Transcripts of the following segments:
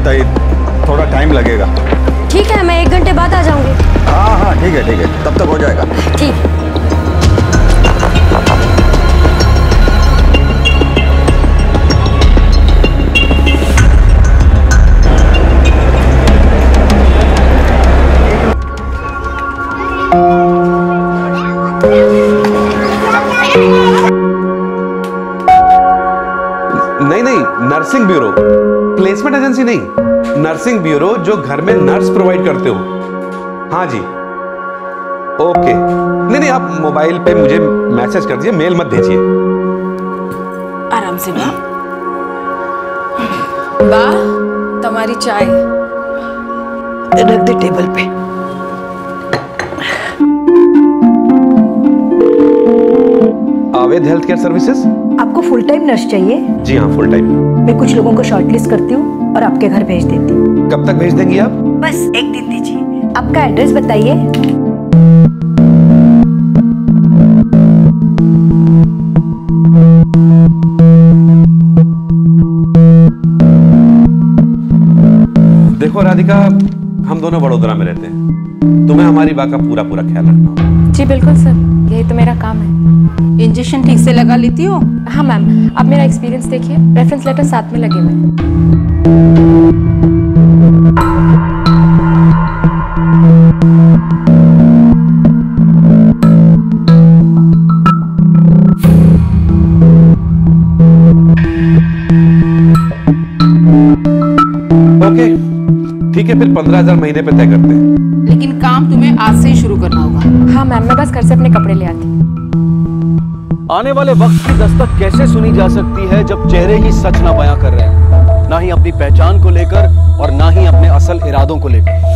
नहीं ताई, थोड़ा टाइम लगेगा। ठीक है, मैं 1 घंटे बाद आ जाऊंगी। हाँ हाँ ठीक है, तब तक हो जाएगा। ठीक। नहीं, नर्सिंग ब्यूरो, प्लेसमेंट एजेंसी नहीं, नर्सिंग ब्यूरो जो घर में नर्स प्रोवाइड करते हो। हाँ जी, ओके। नहीं, आप मोबाइल पे मुझे मैसेज कर दीजिए, मेल मत भेजिए। आराम से बा तुम्हारी चाय रख दे टेबल पे। आवेद हेल्थ केयर सर्विसेज। आपको फुल टाइम नर्स चाहिए? जी हाँ, फुल टाइम। मैं कुछ लोगों को शॉर्टलिस्ट करती हूँ और आपके घर भेज देती हूँ। कब तक भेज देंगी आप? बस 1 दिन दीजिए। आपका एड्रेस बताइए। देखो राधिका, हम दोनों वडोदरा में रहते हैं, तुम्हें हमारी बात का पूरा ख्याल रखना होगा। जी बिल्कुल सर, यही तो मेरा काम है। इंजेक्शन ठीक से लगा लेती हो? हाँ मैम, आप मेरा एक्सपीरियंस देखिए, रेफरेंस लेटर साथ में लगे हुए। ओके ठीक है, फिर 15,000 महीने पे तय करते हैं। लेकिन काम तुम्हें आज से ही शुरू करना होगा। हाँ मैम, मैं बस घर से अपने कपड़े ले आती। आने वाले वक्त की दस्तक कैसे सुनी जा सकती है जब चेहरे ही सच ना बयां कर रहे हैं, ना ही अपनी पहचान को लेकर और ना ही अपने असल इरादों को लेकर।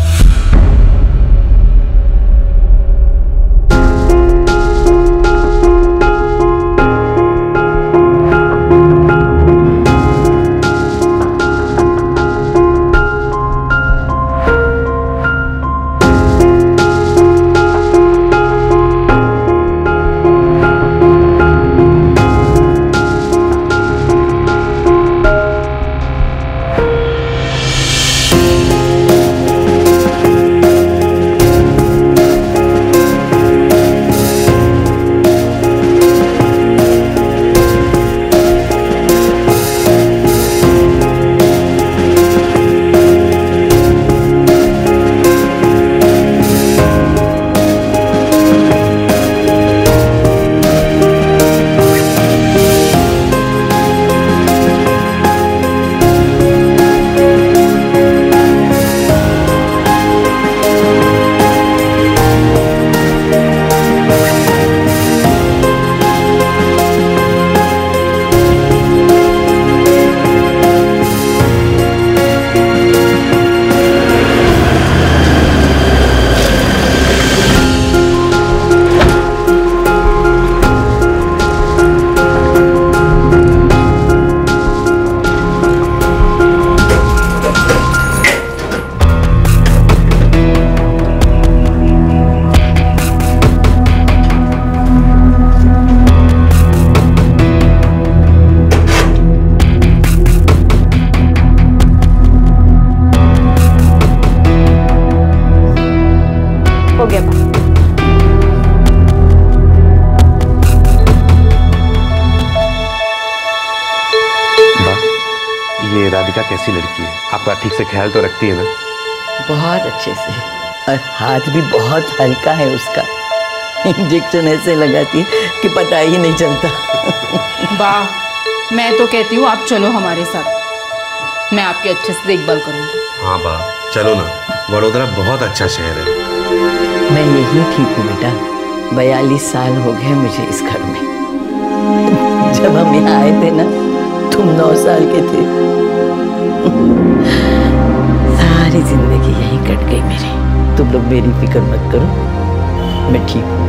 ये राधिका कैसी लड़की है? आपका ठीक से ख्याल तो रखती है ना? बहुत अच्छे से, और हाथ भी बहुत हल्का है उसका। इंजेक्शन ऐसे लगाती है कि पता ही नहीं चलता। वाह, मैं तो कहती हूँ आप चलो हमारे साथ, मैं आपकी अच्छे से देखभाल करूँगी। हाँ बा, चलो ना, वडोदरा बहुत अच्छा शहर है। मैं यही ठीक हूँ बेटा, 42 साल हो गए मुझे इस घर में। जब हम यहाँ आए थे ना, तुम 9 साल के थे। सारी जिंदगी यही कट गई मेरी। तुम लोग मेरी फिक्र मत करो, मैं ठीक हूँ।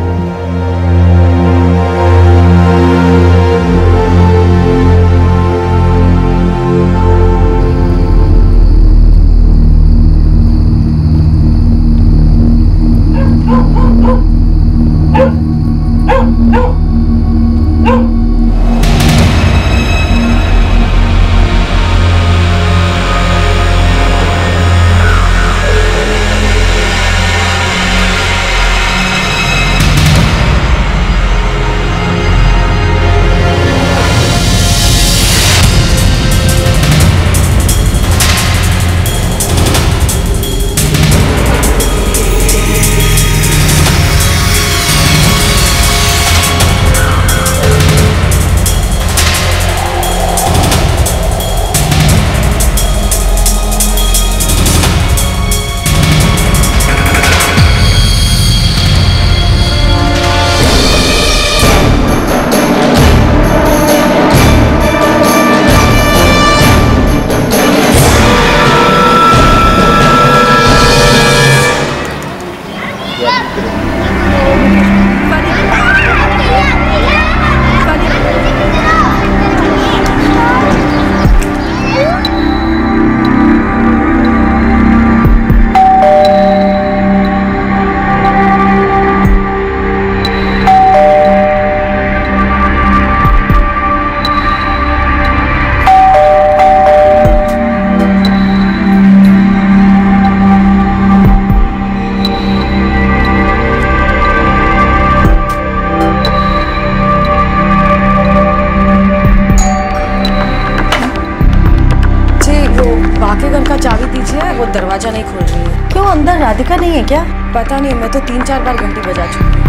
क्यों अंदर राधिका नहीं है क्या? पता नहीं, मैं तो 3-4 बार घंटी बजा चुकी हूँ।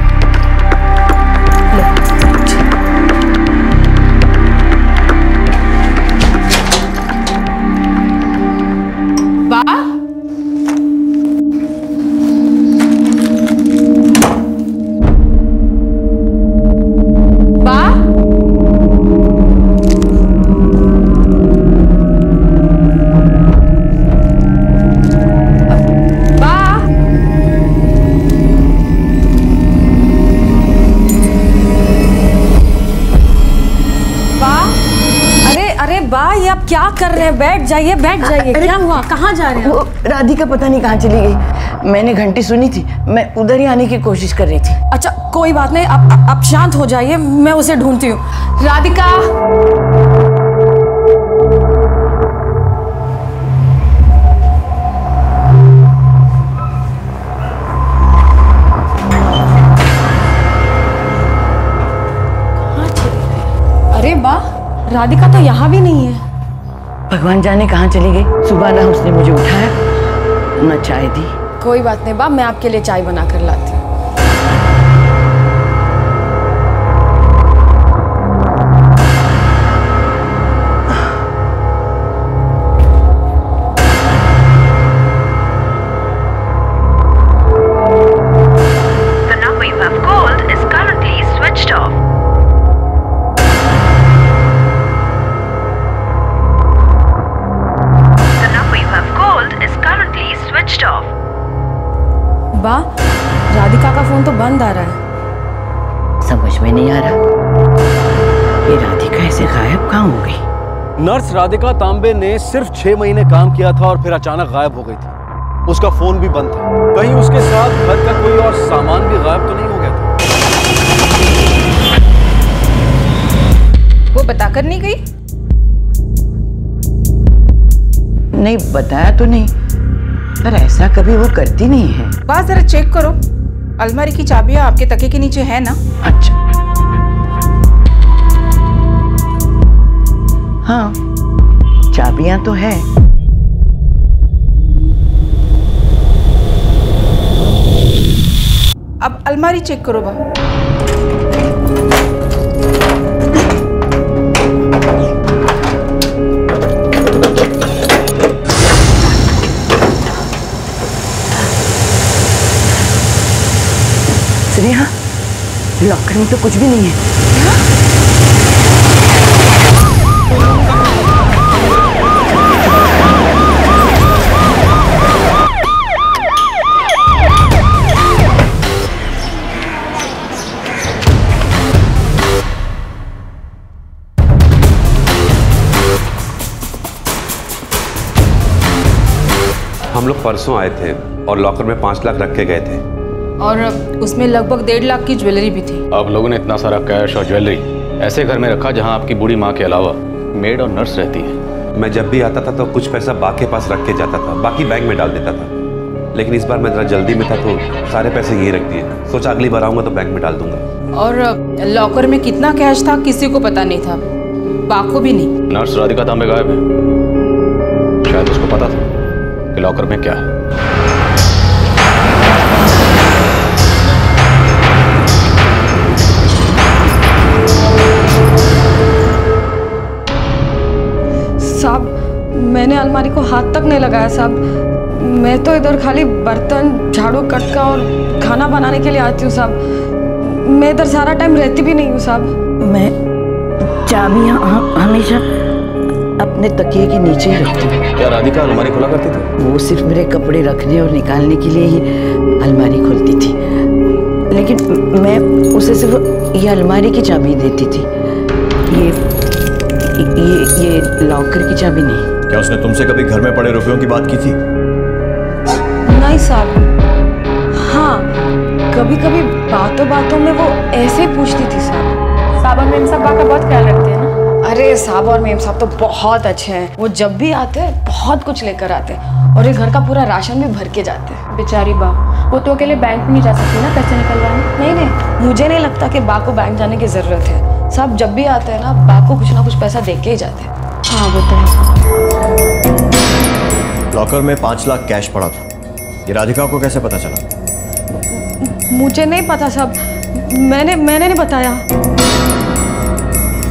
क्या कर रहे हैं? बैठ जाइए, बैठ जाइए। क्या हुआ? कहाँ जा रहे हैं? वो राधिका पता नहीं कहाँ चली गई। मैंने घंटी सुनी थी, मैं उधर ही आने की कोशिश कर रही थी। अच्छा कोई बात नहीं, आप शांत हो जाइए, मैं उसे ढूंढती हूँ। राधिका, अरे वाह, राधिका तो यहाँ भी नहीं है। भगवान जाने कहाँ चली गई। सुबह ना उसने मुझे उठाया न चाय दी। कोई बात नहीं बा, मैं आपके लिए चाय बना कर लाती हूँ। The number you have called is currently switched off. बा, राधिका का फोन तो बंद आ रहा है। समझ में नहीं आ रहा, ये राधिका ऐसे गायब कहाँ हो गई? नर्स राधिका तांबे ने सिर्फ 6 महीने काम किया था और फिर अचानक गायब हो गई थी। उसका फोन भी बंद था। कहीं उसके साथ घर का कोई और सामान भी गायब तो नहीं हो गया था? वो बताकर नहीं गई? नहीं बताया तो नहीं, पर ऐसा कभी वो करती नहीं है। बस जरा चेक करो, अलमारी की चाबियां आपके तकिए के नीचे है ना? अच्छा हाँ, चाबियां तो है। अब अलमारी चेक करो बा। स्नेहा, लॉकर में तो कुछ भी नहीं है। हम लोग परसों आए थे और लॉकर में 5 लाख रख के गए थे और उसमें लगभग 1.5 लाख की ज्वेलरी भी थी। आप लोगों ने इतना सारा कैश और ज्वेलरी ऐसे घर में रखा जहां आपकी बूढ़ी माँ के अलावा मेड और नर्स रहती है। मैं जब भी आता था तो कुछ पैसा बा के पास रख के जाता था, बाकी बैंक में डाल देता था। लेकिन इस बार मैं जरा जल्दी में था तो सारे पैसे यहीं रख दिए। सोचा अगली बार आऊंगा तो बैंक में डाल दूंगा। और लॉकर में कितना कैश था किसी को पता नहीं था, बा को भी नहीं। नर्स राधिका तांबे गायब है, शायद उसको पता था कि लॉकर में क्या है। साहब, मैंने अलमारी को हाथ तक नहीं लगाया साहब। मैं तो इधर खाली बर्तन, झाड़ू, कटका और खाना बनाने के लिए आती हूँ साहब। मैं इधर सारा टाइम रहती भी नहीं हूँ साहब। मैं चाबियां हमेशा अपने तकिए के नीचे ही रखती हूँ। क्या राधिका अलमारी खुला करती थी? वो सिर्फ मेरे कपड़े रखने और निकालने के लिए ही अलमारी खोलती थी, लेकिन मैं उसे सिर्फ ये अलमारी की चाबी देती थी, ये लॉकर की चाबी नहीं। क्या उसने तुमसे कभी घर में पड़े रुपयों की बात की थी? नहीं साहब। हाँ, कभी कभी बातों बातों में वो ऐसे ही पूछती थी साहब। साहब और मेम साहब बा का बहुत ख्याल रखते हैं ना? अरे साहब और मेम साहब तो बहुत अच्छे हैं। वो जब भी आते हैं बहुत कुछ लेकर आते हैं और ये घर का पूरा राशन भी भर के जाते हैं। बेचारी बा, वो तो अकेले बैंक में नहीं जा सकती ना पैसे निकलवाने। नहीं नहीं, मुझे नहीं लगता कि बा को बैंक जाने की जरूरत है। साहब जब भी आते हैं ना, बा को कुछ ना कुछ पैसा दे के ही जाते हैं। हाँ वो तो है। लॉकर में 5 लाख कैश पड़ा था, ये राधिका को कैसे पता चला? मुझे नहीं पता साहब, मैंने नहीं बताया।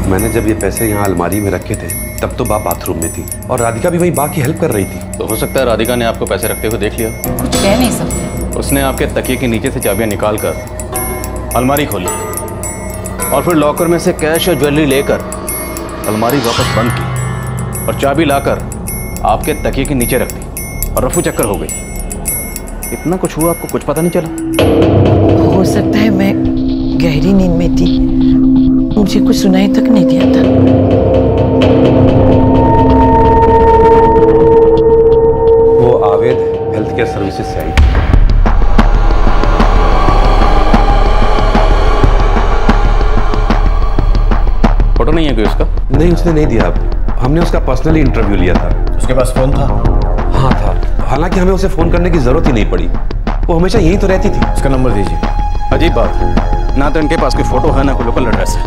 मैंने जब ये पैसे यहाँ अलमारी में रखे थे तब तो बा बाथरूम में थी और राधिका भी वहीं बा की हेल्प कर रही थी। तो हो सकता है राधिका ने आपको पैसे रखते हुए देख लिया। कुछ कह नहीं सकते। उसने आपके तकिए के नीचे से चाबियां निकाल कर अलमारी खोली और फिर लॉकर में से कैश और ज्वेलरी लेकर अलमारी वापस बंद की और चाबी लाकर आपके तकिए के नीचे रख दी और रफू चक्कर हो गई। इतना कुछ हुआ, आपको कुछ पता नहीं चला? हो सकता है मैं गहरी नींद में थी, मुझे कुछ सुनाई तक नहीं दिया था। वो आवेद हेल्थ केयर सर्विसेज से आई। फोटो नहीं है कोई उसका? नहीं, उसने नहीं दिया। हमने उसका पर्सनली इंटरव्यू लिया था। उसके पास फोन था? हाँ था, हालांकि हमें उसे फोन करने की जरूरत ही नहीं पड़ी, वो हमेशा यहीं तो रहती थी। उसका नंबर दीजिए। अजीब बात, ना तो इनके पास कोई फोटो है ना कोई लोकल एड्रेस है,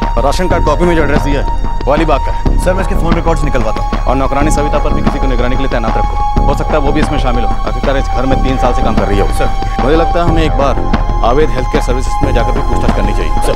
और राशन कार्ड कॉपी में जो एड्रेस दिया है वो अलीबाग का है। सर मैं इसके फोन रिकॉर्ड्स निकलवाता हूँ। और नौकरानी सविता पर भी किसी को निगरानी के लिए तैनात रखो, हो सकता है वो भी इसमें शामिल हो। आखिरकार इस घर में 3 साल से काम कर रही है। सर मुझे लगता है हमें एक बार आवेद हेल्थ केयर सर्विसेज में जाकर भी पूछताछ करनी चाहिए। सर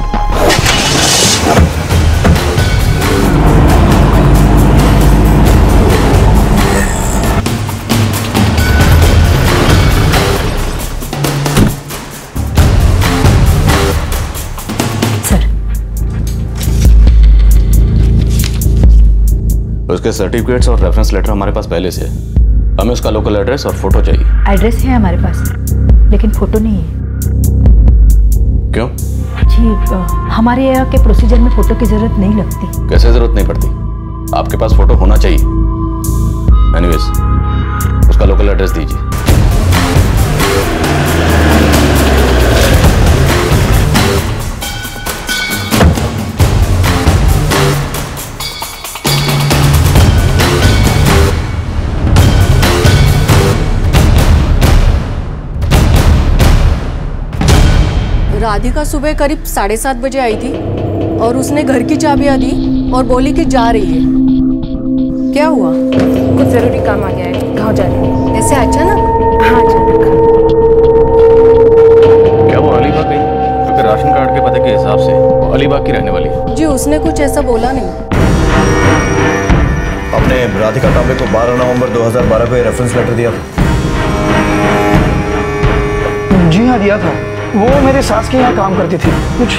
उसके सर्टिफिकेट्स और रेफरेंस लेटर हमारे पास पहले से है। हमें उसका लोकल एड्रेस और फोटो चाहिए। एड्रेस है हमारे पास, लेकिन फोटो नहीं है। क्यों? जी हमारे यहाँ के प्रोसीजर में फोटो की जरूरत नहीं लगती। कैसे जरूरत नहीं पड़ती? आपके पास फोटो होना चाहिए। एनीवेज, उसका लोकल एड्रेस दीजिए। राधिका सुबह करीब 7:30 बजे आई थी और उसने घर की चाबियां दी और बोली कि जा रही है। क्या हुआ? कुछ जरूरी काम आ गया है, गाँव जा रही है। ऐसे अचानक? हाँ अचानक। क्या वो अलीबाग गई? क्योंकि राशन कार्ड के पते के हिसाब से वो अलीबाग की रहने वाली है। जी उसने कुछ ऐसा बोला नहीं। आपने राधिका तांबे को 12 नवंबर 2012 को रेफरेंस लेटर दिया था? जी हाँ दिया था। वो मेरे सास के यहाँ काम करती थी, कुछ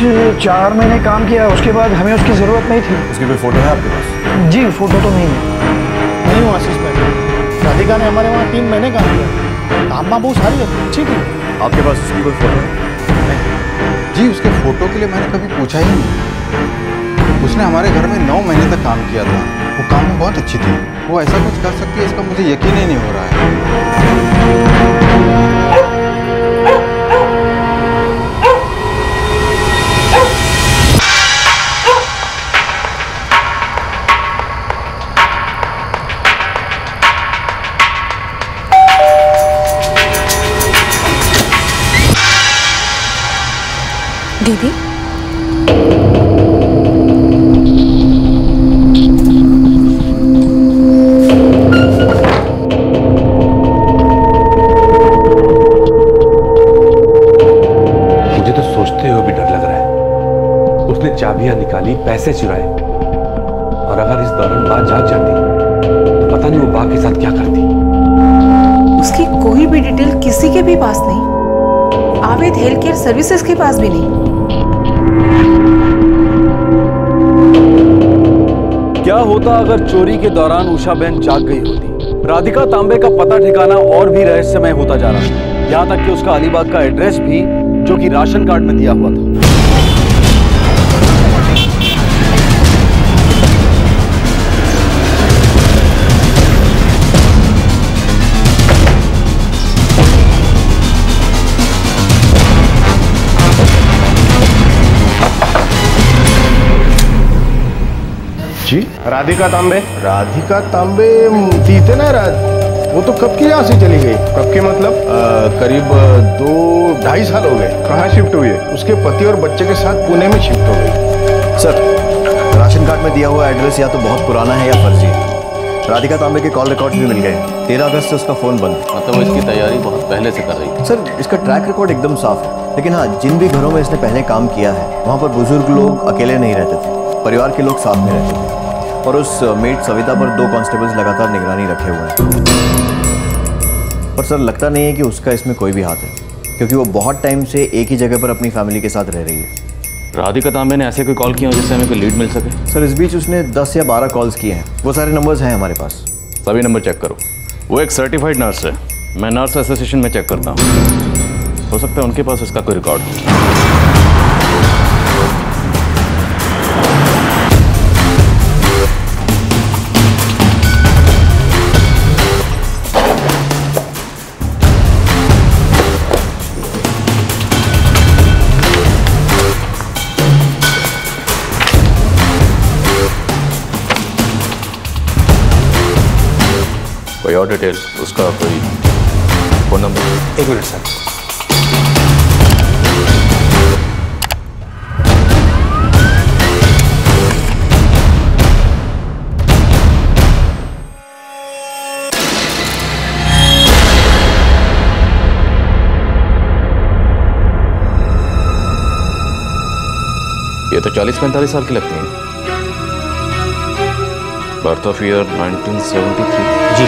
4 महीने काम किया, उसके बाद हमें उसकी जरूरत नहीं थी। उसकी कोई फोटो है आपके पास? जी फोटो तो नहीं है। नहीं हूँ आशीष भाई, राधिका ने हमारे वहाँ 3 महीने काम किया। काम बहुत सारी है, ठीक है। आपके पास उसकी कोई फोटो है? जी उसके फोटो के लिए मैंने कभी पूछा ही नहीं। उसने हमारे घर में 9 महीने तक काम किया था। वो काम में बहुत अच्छी थी। वो ऐसा कुछ कर सकती है इसका मुझे यकीन ही नहीं हो रहा है। दीदी मुझे तो सोचते हुए भी डर लग रहा है। उसने चाबियां निकाली, पैसे चुराए, और अगर इस दौरान बात जाग जाती तो पता नहीं वो बा के साथ क्या करती। उसकी कोई भी डिटेल किसी के भी पास नहीं, आवेद हेल्थ केयर सर्विसेज के पास भी नहीं। क्या होता अगर चोरी के दौरान उषा बहन जाग गई होती? राधिका तांबे का पता ठिकाना और भी रहस्यमय होता जा रहा था, यहाँ तक कि उसका अलीबाग का एड्रेस भी, जो कि राशन कार्ड में दिया हुआ था। जी राधिका तांबे थी ना वो तो कब की यहाँ से चली गई? कब के मतलब? करीब 2-2.5 साल हो गए। कहाँ शिफ्ट हुई है? उसके पति और बच्चे के साथ पुणे में शिफ्ट हो गई। सर राशन कार्ड में दिया हुआ एड्रेस या तो बहुत पुराना है या फर्जी है। राधिका तांबे के कॉल रिकॉर्ड्स भी मिल गए। 13 अगस्त से उसका फ़ोन बंद। मतलब वो इसकी तैयारी बहुत पहले से कर रही थी। सर इसका ट्रैक रिकॉर्ड एकदम साफ है, लेकिन हाँ, जिन भी घरों में इसने पहले काम किया है वहाँ पर बुजुर्ग लोग अकेले नहीं रहते थे, परिवार के लोग साथ में रहते थे। और उस मेड सविता पर 2 कांस्टेबल्स लगातार निगरानी रखे हुए हैं। पर सर लगता नहीं है कि उसका इसमें कोई भी हाथ है, क्योंकि वो बहुत टाइम से एक ही जगह पर अपनी फैमिली के साथ रह रही है। राधिका तांबे ने ऐसे कोई कॉल किया जिससे हमें कोई लीड मिल सके? सर इस बीच उसने 10 या 12 कॉल्स किए हैं, वो सारे नंबर्स हैं हमारे पास। सभी नंबर चेक करो। वो एक सर्टिफाइड नर्स है, मैं नर्स एसोसिएशन में चेक करता हूँ, हो सकता है उनके पास इसका कोई रिकॉर्ड हो। कोई और डिटेल, उसका कोई फोन नंबर? 1 minute sir. ये तो 40-45 साल की लगती है। Birth of year 1973। जी,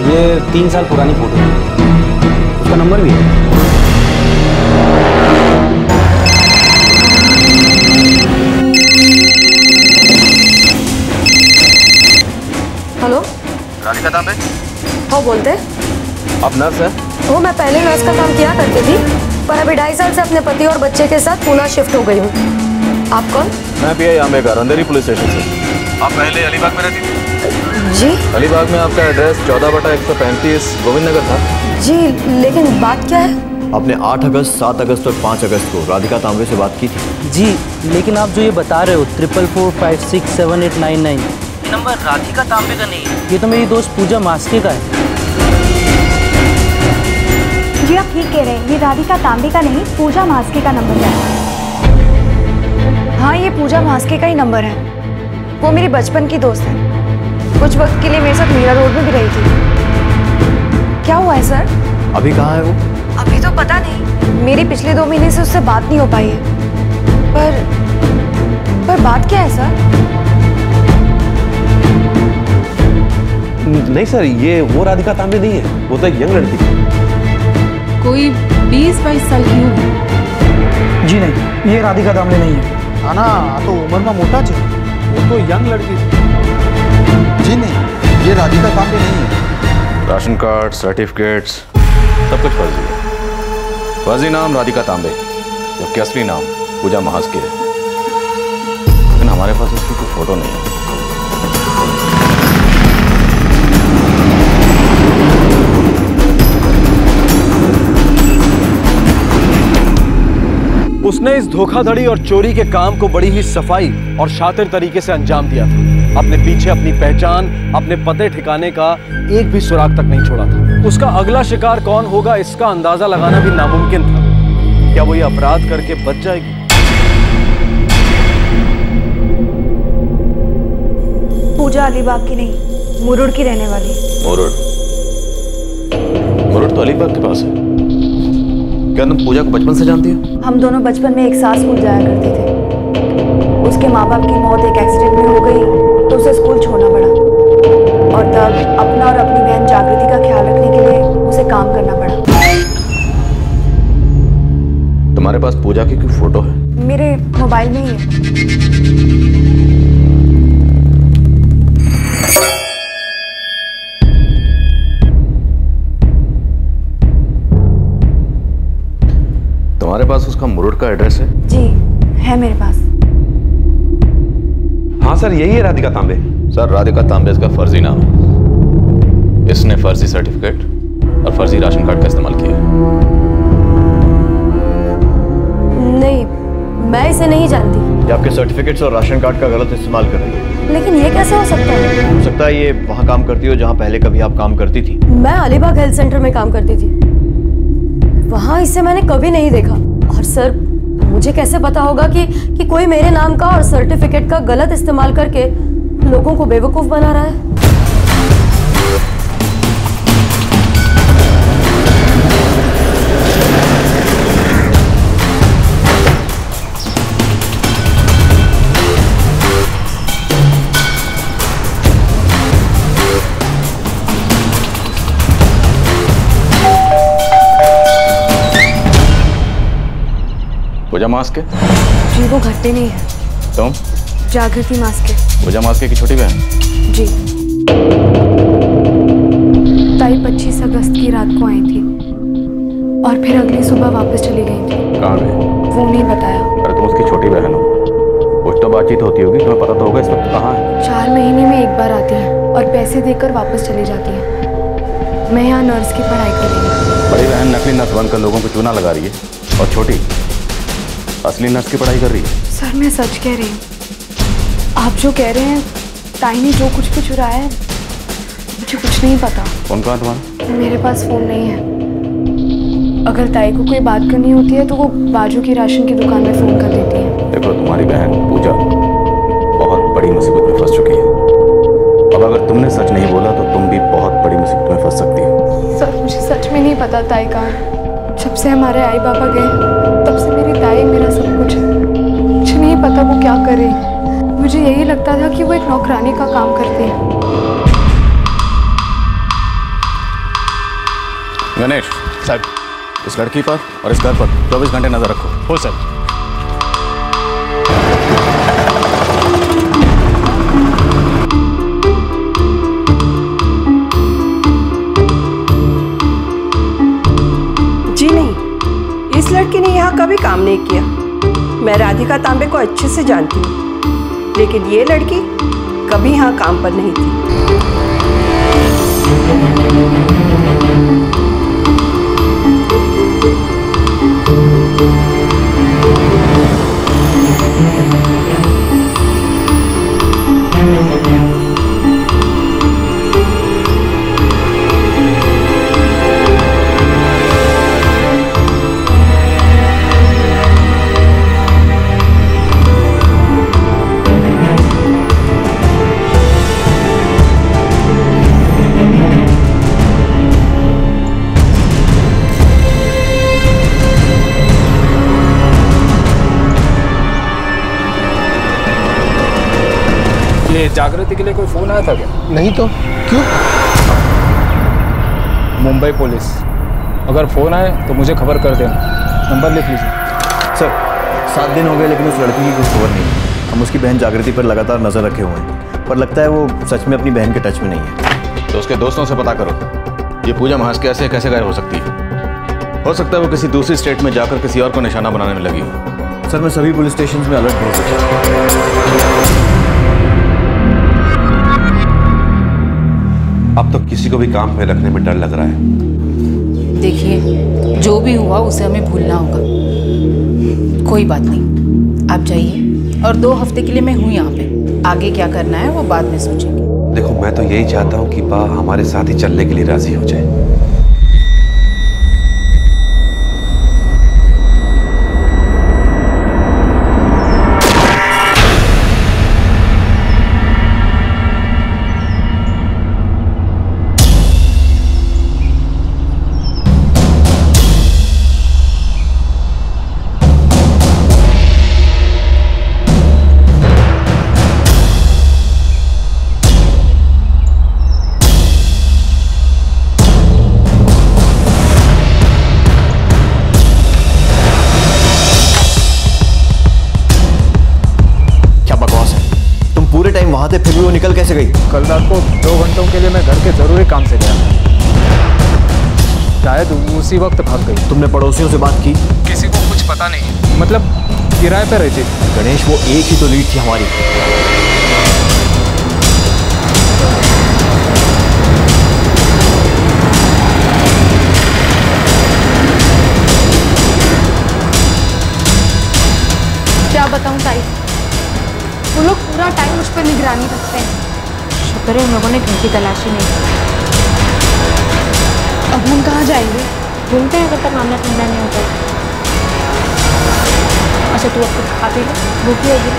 ये 3 साल पुरानी फोटो है, उसका नंबर भी है। हेलो, राधिका तांबे? हाँ बोलते। आप नर्स हैं? वो मैं पहले नर्स का काम किया करती थी, पर अभी 2.5 साल से अपने पति और बच्चे के साथ पुणे शिफ्ट हो गई हूँ। आप कौन? मैं पीआई आंबेकर, अंधेरी पुलिस स्टेशन से। आप पहले अलीबाग में रहती थी? जी। अलीबाग में आपका एड्रेस 14/135 गोविंद नगर था। जी, लेकिन बात क्या है? आपने 8 अगस्त, 7 अगस्त और 5 अगस्त को राधिका तांबे से बात की थी। जी, लेकिन आप जो ये बता रहे हो 4445678999, ये नंबर राधिका तांबे का नहीं है, ये तो मेरी दोस्त पूजा मास्के का है। जी आप ठीक कह रहे हैं, ये राधिका तांबे का नहीं, पूजा मास्के का नंबर है। हाँ, ये पूजा मास्के का ही नंबर है। वो मेरी बचपन की दोस्त है, कुछ वक्त के लिए मेरे साथ मीरा रोड में भी रही थी। क्या हुआ है सर? अभी कहाँ है वो? अभी तो पता नहीं, मेरी पिछले 2 महीने से उससे बात नहीं हो पाई है। पर बात क्या है सर? नहीं सर, ये वो राधिका तांबे नहीं है, वो तो एक यंग लड़की थी। कोई 20-22 साल की होगी। जी नहीं, ये राधिका तांबे नहीं है। हाँ ना, तो उम्र में मोटा छे, वो तो यंग लड़की थी। जी नहीं, ये राधिका तांबे नहीं है। राशन कार्ड, सर्टिफिकेट्स, सब कुछ फर्जी है। फर्जी नाम राधिका तांबे, जबकि असली नाम पूजा मास्के है। लेकिन हमारे पास उसकी कोई फोटो नहीं है। उसने इस धोखाधड़ी और चोरी के काम को बड़ी ही सफाई और शातिर तरीके से अंजाम दिया था। अपने पीछे अपनी पहचान, अपने पते ठिकाने का एक भी सुराग तक नहीं छोड़ा था। उसका अगला शिकार कौन होगा, इसका अंदाजा लगाना भी नामुमकिन था। क्या वो ये अपराध करके बच जाएगी? पूजा अलीबाग की नहीं, मुरुड की रहने वाली। मुरुड तो अलीबाग के पास है। क्या तुम पूजा को बचपन से जानती हो? हम दोनों बचपन में एक साथ स्कूल जाया करते थे। उसके माँ बाप की मौत एक एक्सीडेंट में हो गई तो उसे स्कूल छोड़ना पड़ा, और तब अपना और अपनी बहन जागृति का ख्याल रखने के लिए उसे काम करना पड़ा। तुम्हारे पास पूजा की कोई फोटो है? मेरे मोबाइल में ही है। तुम्हारे पास उसका मुरुड का एड्रेस है? जी है मेरे पास। हाँ सर, यही है राधिका तांबे। सर, राधिका तांबे इसका फर्जी नाम है। इसने फर्जी सर्टिफिकेट और फर्जी राशन कार्ड का इस्तेमाल किया। नहीं, मैं इसे नहीं जानती। ये आपके सर्टिफिकेट्स और राशन कार्ड का गलत इस्तेमाल कर रही है। लेकिन ये कैसे हो सकता है? हो सकता है ये वहाँ काम करती हो जहाँ पहले कभी आप काम करती थी। मैं अलीबाग हेल्थ सेंटर में काम करती थी, वहाँ इसे मैंने कभी नहीं देखा। और सर, मुझे कैसे पता होगा कि कोई मेरे नाम का और सर्टिफिकेट का गलत इस्तेमाल करके लोगों को बेवकूफ बना रहा है? पूजा मास्के? जी वो घट्टे नहीं है। तुम? जागृति मास्के। पूजा मास्के की छोटी बहन? जी। ताई 25 अगस्त की रात को आई थी और फिर अगली सुबह वापस चली गई थी। कहाँ गई? वो नहीं बताया। अरे तुम उसकी छोटी बहन हो, कुछ तो बातचीत होती होगी, तुम्हें पता तो होगा इस वक्त कहाँ है। 4 महीने में एक बार आती है और पैसे देकर वापस चली जाती है। मैं यहाँ नर्स की पढ़ाई कर रही हूँ। बड़ी बहन नकली नर्स बनकर लोगों को चूना लगा रही है और छोटी असली नर्स की पढ़ाई कर रही है। सर मैं सच कह रही हूँ। आप जो कह रहे हैं ताई ने जो कुछ भी चुराया है मुझे कुछ नहीं पता। फोन कहाँ तुम्हारा? मेरे पास फोन नहीं है। अगर ताई को कोई बात करनी होती है तो वो बाजू की राशन की दुकान में फोन कर देती है। देखो तुम्हारी बहन पूजा बहुत बड़ी मुसीबत में फंस चुकी है। अब अगर तुमने सच नहीं बोला तो तुम भी बहुत बड़ी मुसीबत में फंस सकती हो। सर मुझे सच में नहीं पता ताई कहाँ है। जब से हमारे आई बाबा गए तब से मेरी ताई मेरा सब कुछ है। मुझे नहीं पता वो क्या करे। मुझे यही लगता था कि वो एक नौकरानी का काम करते हैं। गणेश साहब, इस लड़की पर और इस घर पर 24 घंटे नजर रखो। हो सर। जी नहीं, इस लड़की ने यहाँ कभी काम नहीं किया। मैं राधिका तांबे को अच्छे से जानती हूँ, लेकिन ये लड़की कभी यहाँ काम पर नहीं थी। जागृति के लिए कोई फोन आया था क्या? नहीं तो क्यों? मुंबई पुलिस, अगर फोन आए तो मुझे खबर कर देना। नंबर लिख लीजिए। सर 7 दिन हो गए लेकिन उस लड़की की कुछ खबर नहीं। हम उसकी बहन जागृति पर लगातार नजर रखे हुए हैं, पर लगता है वो सच में अपनी बहन के टच में नहीं है। तो उसके दोस्तों से पता करो, ये पूजा महास्के ऐसे कैसे गायब हो सकती है। हो सकता है वो किसी दूसरी स्टेट में जाकर किसी और को निशाना बनाने में लगी हो। सर मैं सभी पुलिस स्टेशन में अलर्ट भेज सकता। अब तो किसी को भी काम पे रखने में डर लग रहा है। देखिए जो भी हुआ उसे हमें भूलना होगा। कोई बात नहीं, आप जाइए और 2 हफ्ते के लिए मैं हूँ यहाँ पे। आगे क्या करना है वो बाद में सोचेंगे। देखो मैं तो यही चाहता हूँ कि बा हमारे साथ ही चलने के लिए राजी हो जाए। वहां थे फिर भी वो निकल कैसे गई? कल रात को 2 घंटों के लिए मैं घर के जरूरी काम से गया, शायद उसी वक्त भाग गई। तुमने पड़ोसियों से बात की? किसी को कुछ पता नहीं, मतलब किराए पे रहती थी। गणेश वो एक ही तो लीड थी हमारी। क्या बताऊं ताई, वो लोग पूरा टाइम उस पर निगरानी रखते हैं। शुक्र है उन लोगों ने घर की तलाशी नहीं की। अब हम कहाँ जाएंगे? घूमते हैं जब तक मामला ठंडा नहीं होता। अच्छा तू अब कुछ खा पी ले, भूखी होगी।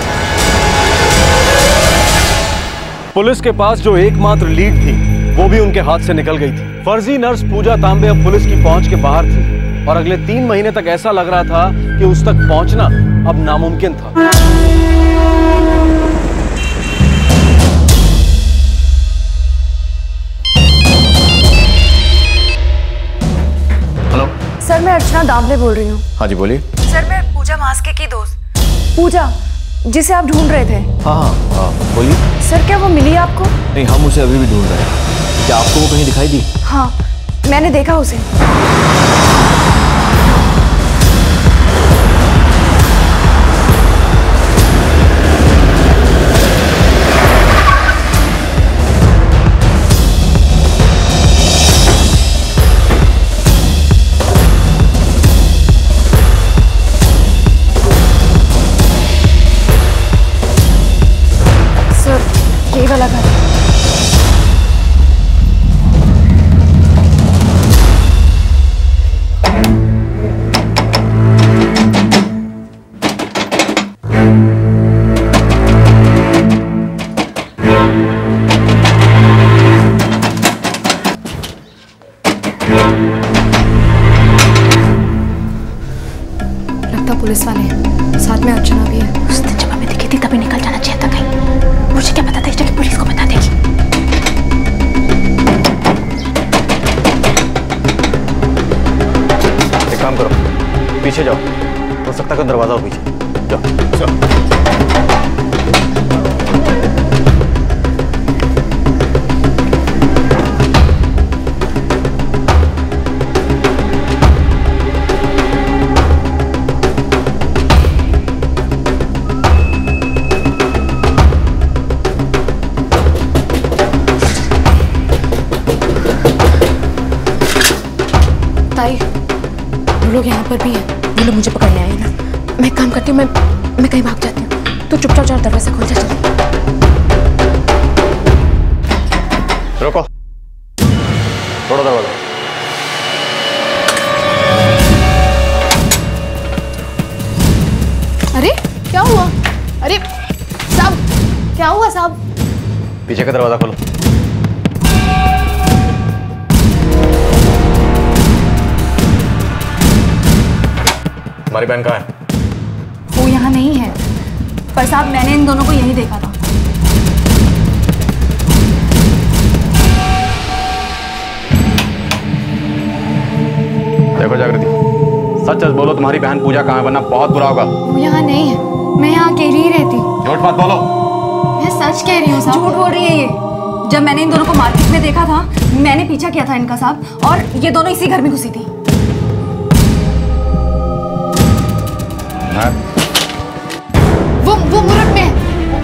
पुलिस के पास जो एकमात्र लीड थी वो भी उनके हाथ से निकल गई थी। फर्जी नर्स पूजा तांबे अब पुलिस की पहुंच के बाहर थी और अगले 3 महीने तक ऐसा लग रहा था कि उस तक पहुंचना अब नामुमकिन था। हेलो सर, मैं अर्चना दामले बोल रही हूँ। हाँ जी बोलिए। सर, मैं पूजा मास्के की दोस्त पूजा, जिसे आप ढूंढ रहे थे। हाँ बोलिए। सर, क्या वो मिली आपको? नहीं, हम उसे अभी भी ढूंढ रहे हैं। क्या आपको वो कहीं दिखाई दी? हाँ, मैंने देखा उसे। सर, ये वाला घर। लगता पुलिस वाले हैं, साथ में अर्चना भी है। उस दिन जब हमें दिखी थी तभी निकल जाना चाहिए था कहीं। मुझे क्या पता था इस जगह पुलिस को बता देगी। एक काम करो, पीछे जाओ, हो सकता है दरवाजा हो पीछे। जाओ। ताई, वो लोग यहाँ पर भी हैं। वो लोग मुझे पकड़ने आए ना। मैं काम करती हूँ, मैं कहीं भाग जाती हूँ। तो चुपचाप जाओ, दरवाजा खोल जा। चलो रुको, छोड़ो दरवाजा। अरे क्या हुआ? अरे साहब, क्या हुआ साहब? पीछे का दरवाजा खोलो। हमारी बहन कहाँ है? वो यहाँ नहीं है, पर साहब मैंने इन दोनों को यहीं देखा था। देखो जागृति, सच सच बोलो, तुम्हारी बहन पूजा कहाँ है, वरना बहुत बुरा होगा। वो यहाँ नहीं है, मैं यहाँ अकेली ही रहती हूँ। झूठ मत बोलो। मैं सच कह रही हूँ साहब। झूठ बोल रही है ये। जब मैंने इन दोनों को मार्केट में देखा था, मैंने पीछा किया था इनका साहब, और ये दोनों इसी घर में घुसी थी। वो मुरट में है।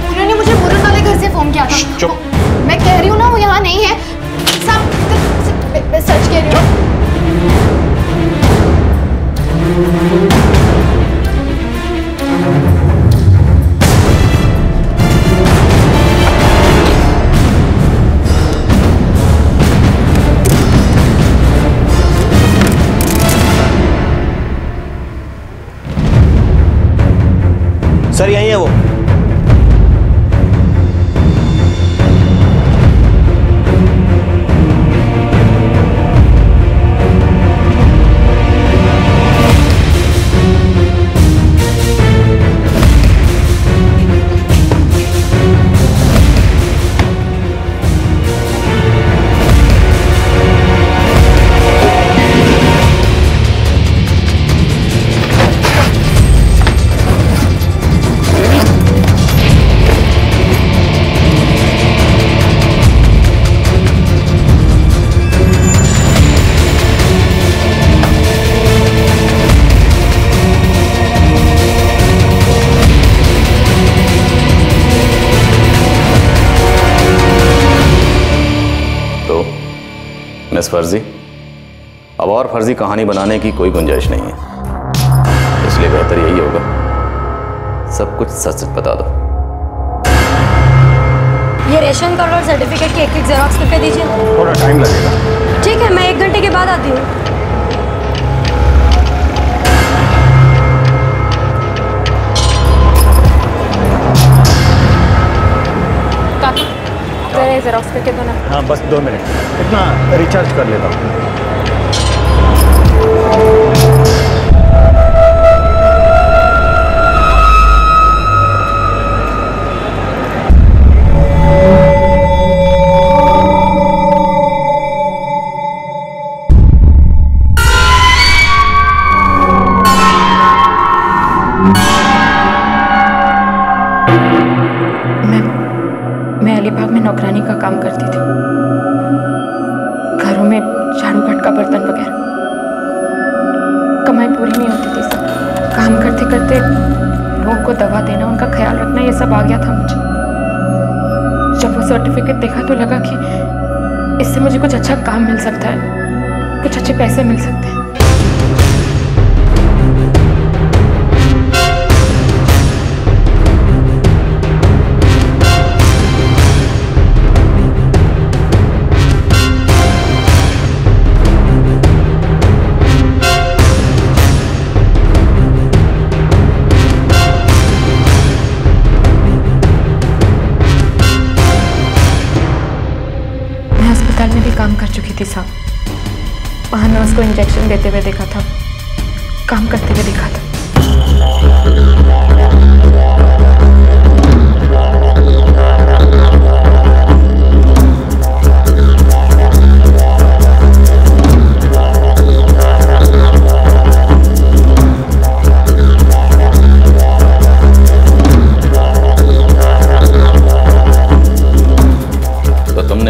उन्होंने मुझे मुरट वाले घर से फोन किया था। चुप। मैं कह रही हूँ ना, वो यहाँ नहीं है साहब। मैं सच कह रही हूँ। सर यही है वो। मिस फर्जी, अब और फर्जी कहानी बनाने की कोई गुंजाइश नहीं है, इसलिए बेहतर यही होगा सब कुछ सच सच बता दो। ये रेशन कार्ड और सर्टिफिकेट की एक जेरॉक्स करके दीजिए। थोड़ा टाइम लगेगा। ठीक है, मैं 1 घंटे के बाद आती हूँ। काकी, जरा जेरॉक्स करके दो ना। हाँ बस 2 मिनट, इतना रिचार्ज कर लेता हूँ। मैं अलीबाग में नौकरानी का काम करती थी, घरों में झाड़ू घट का बर्तन वगैरह। कमाई पूरी नहीं होती थी सब, काम करते करते लोगों को दवा देना, उनका ख्याल रखना, ये सब आ गया था मुझे। जब वो सर्टिफिकेट देखा तो लगा कि इससे मुझे कुछ अच्छा काम मिल सकता है, कुछ अच्छे पैसे मिल सकते हैं। में भी काम कर चुकी थी साहब, वहाँ नर्स को इंजेक्शन देते हुए देखा था, काम करते हुए देखा था।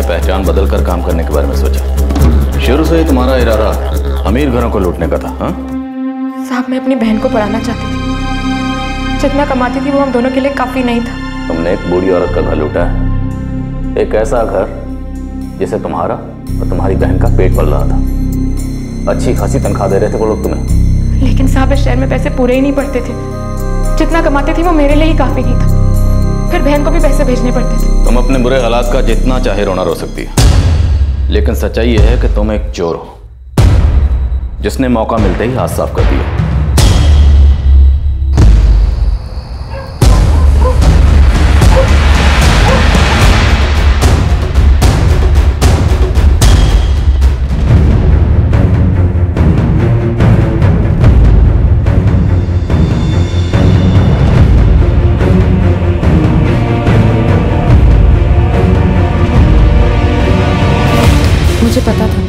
पहचान बदल कर काम करने के बारे में सोचा? शुरू से ही तुम्हारा इरादा अमीर घरों को लूटने का था? हाँ साहब, मैं अपनी बहन को पढ़ाना चाहती थी, जितना कमाती थी वो हम दोनों के लिए काफी नहीं था। तुमने एक बूढ़ी औरत का घर लूटा है, एक ऐसा घर जिसे तुम्हारा और तुम्हारी बहन का पेट पल रहा था। अच्छी खासी तनख्वाह दे रहे थे वो लोग तुम्हें। लेकिन साहब, इस शहर में पैसे पूरे ही नहीं पड़ते थे, जितना कमाती थी वो मेरे लिए ही काफी नहीं था, फिर बहन को भी पैसे भेजने पड़ते थे। तुम अपने बुरे हालात का जितना चाहे रोना रो सकती है, लेकिन सच्चाई यह है कि तुम एक चोर हो जिसने मौका मिलते ही हाथ साफ कर दिया। मुझे पता था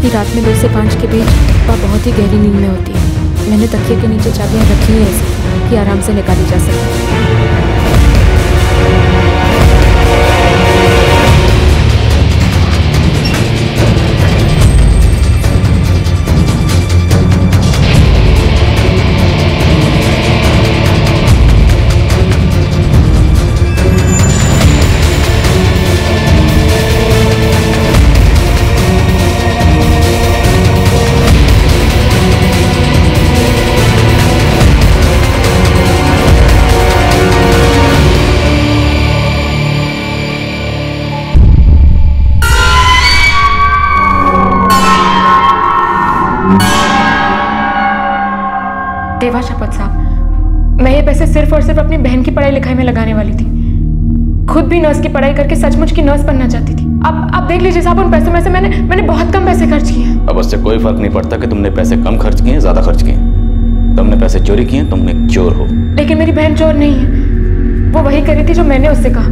कि रात में 2 से 5 के बीच वह बहुत ही गहरी नींद में होती है। मैंने तकिए के नीचे चाबियां रखी हैं ऐसी कि आराम से निकाली जा सके। देवा शपथ साहब, मैं ये पैसे सिर्फ और सिर्फ अपनी बहन की पढ़ाई लिखाई में लगाने वाली थी। खुद भी नर्स की पढ़ाई करके सचमुच की नर्स बनना चाहती थी। अब देख लीजिए साहब, उन पैसों में से मैंने बहुत कम पैसे खर्च किए हैं। अब उससे कोई फर्क नहीं पड़ता कि तुमने पैसे कम खर्च किए हैं ज्यादा खर्च किए हैं। तुमने पैसे चोरी किए, तुम एक चोर हो। लेकिन मेरी बहन चोर नहीं है, वो वही करी थी जो मैंने उससे कहा।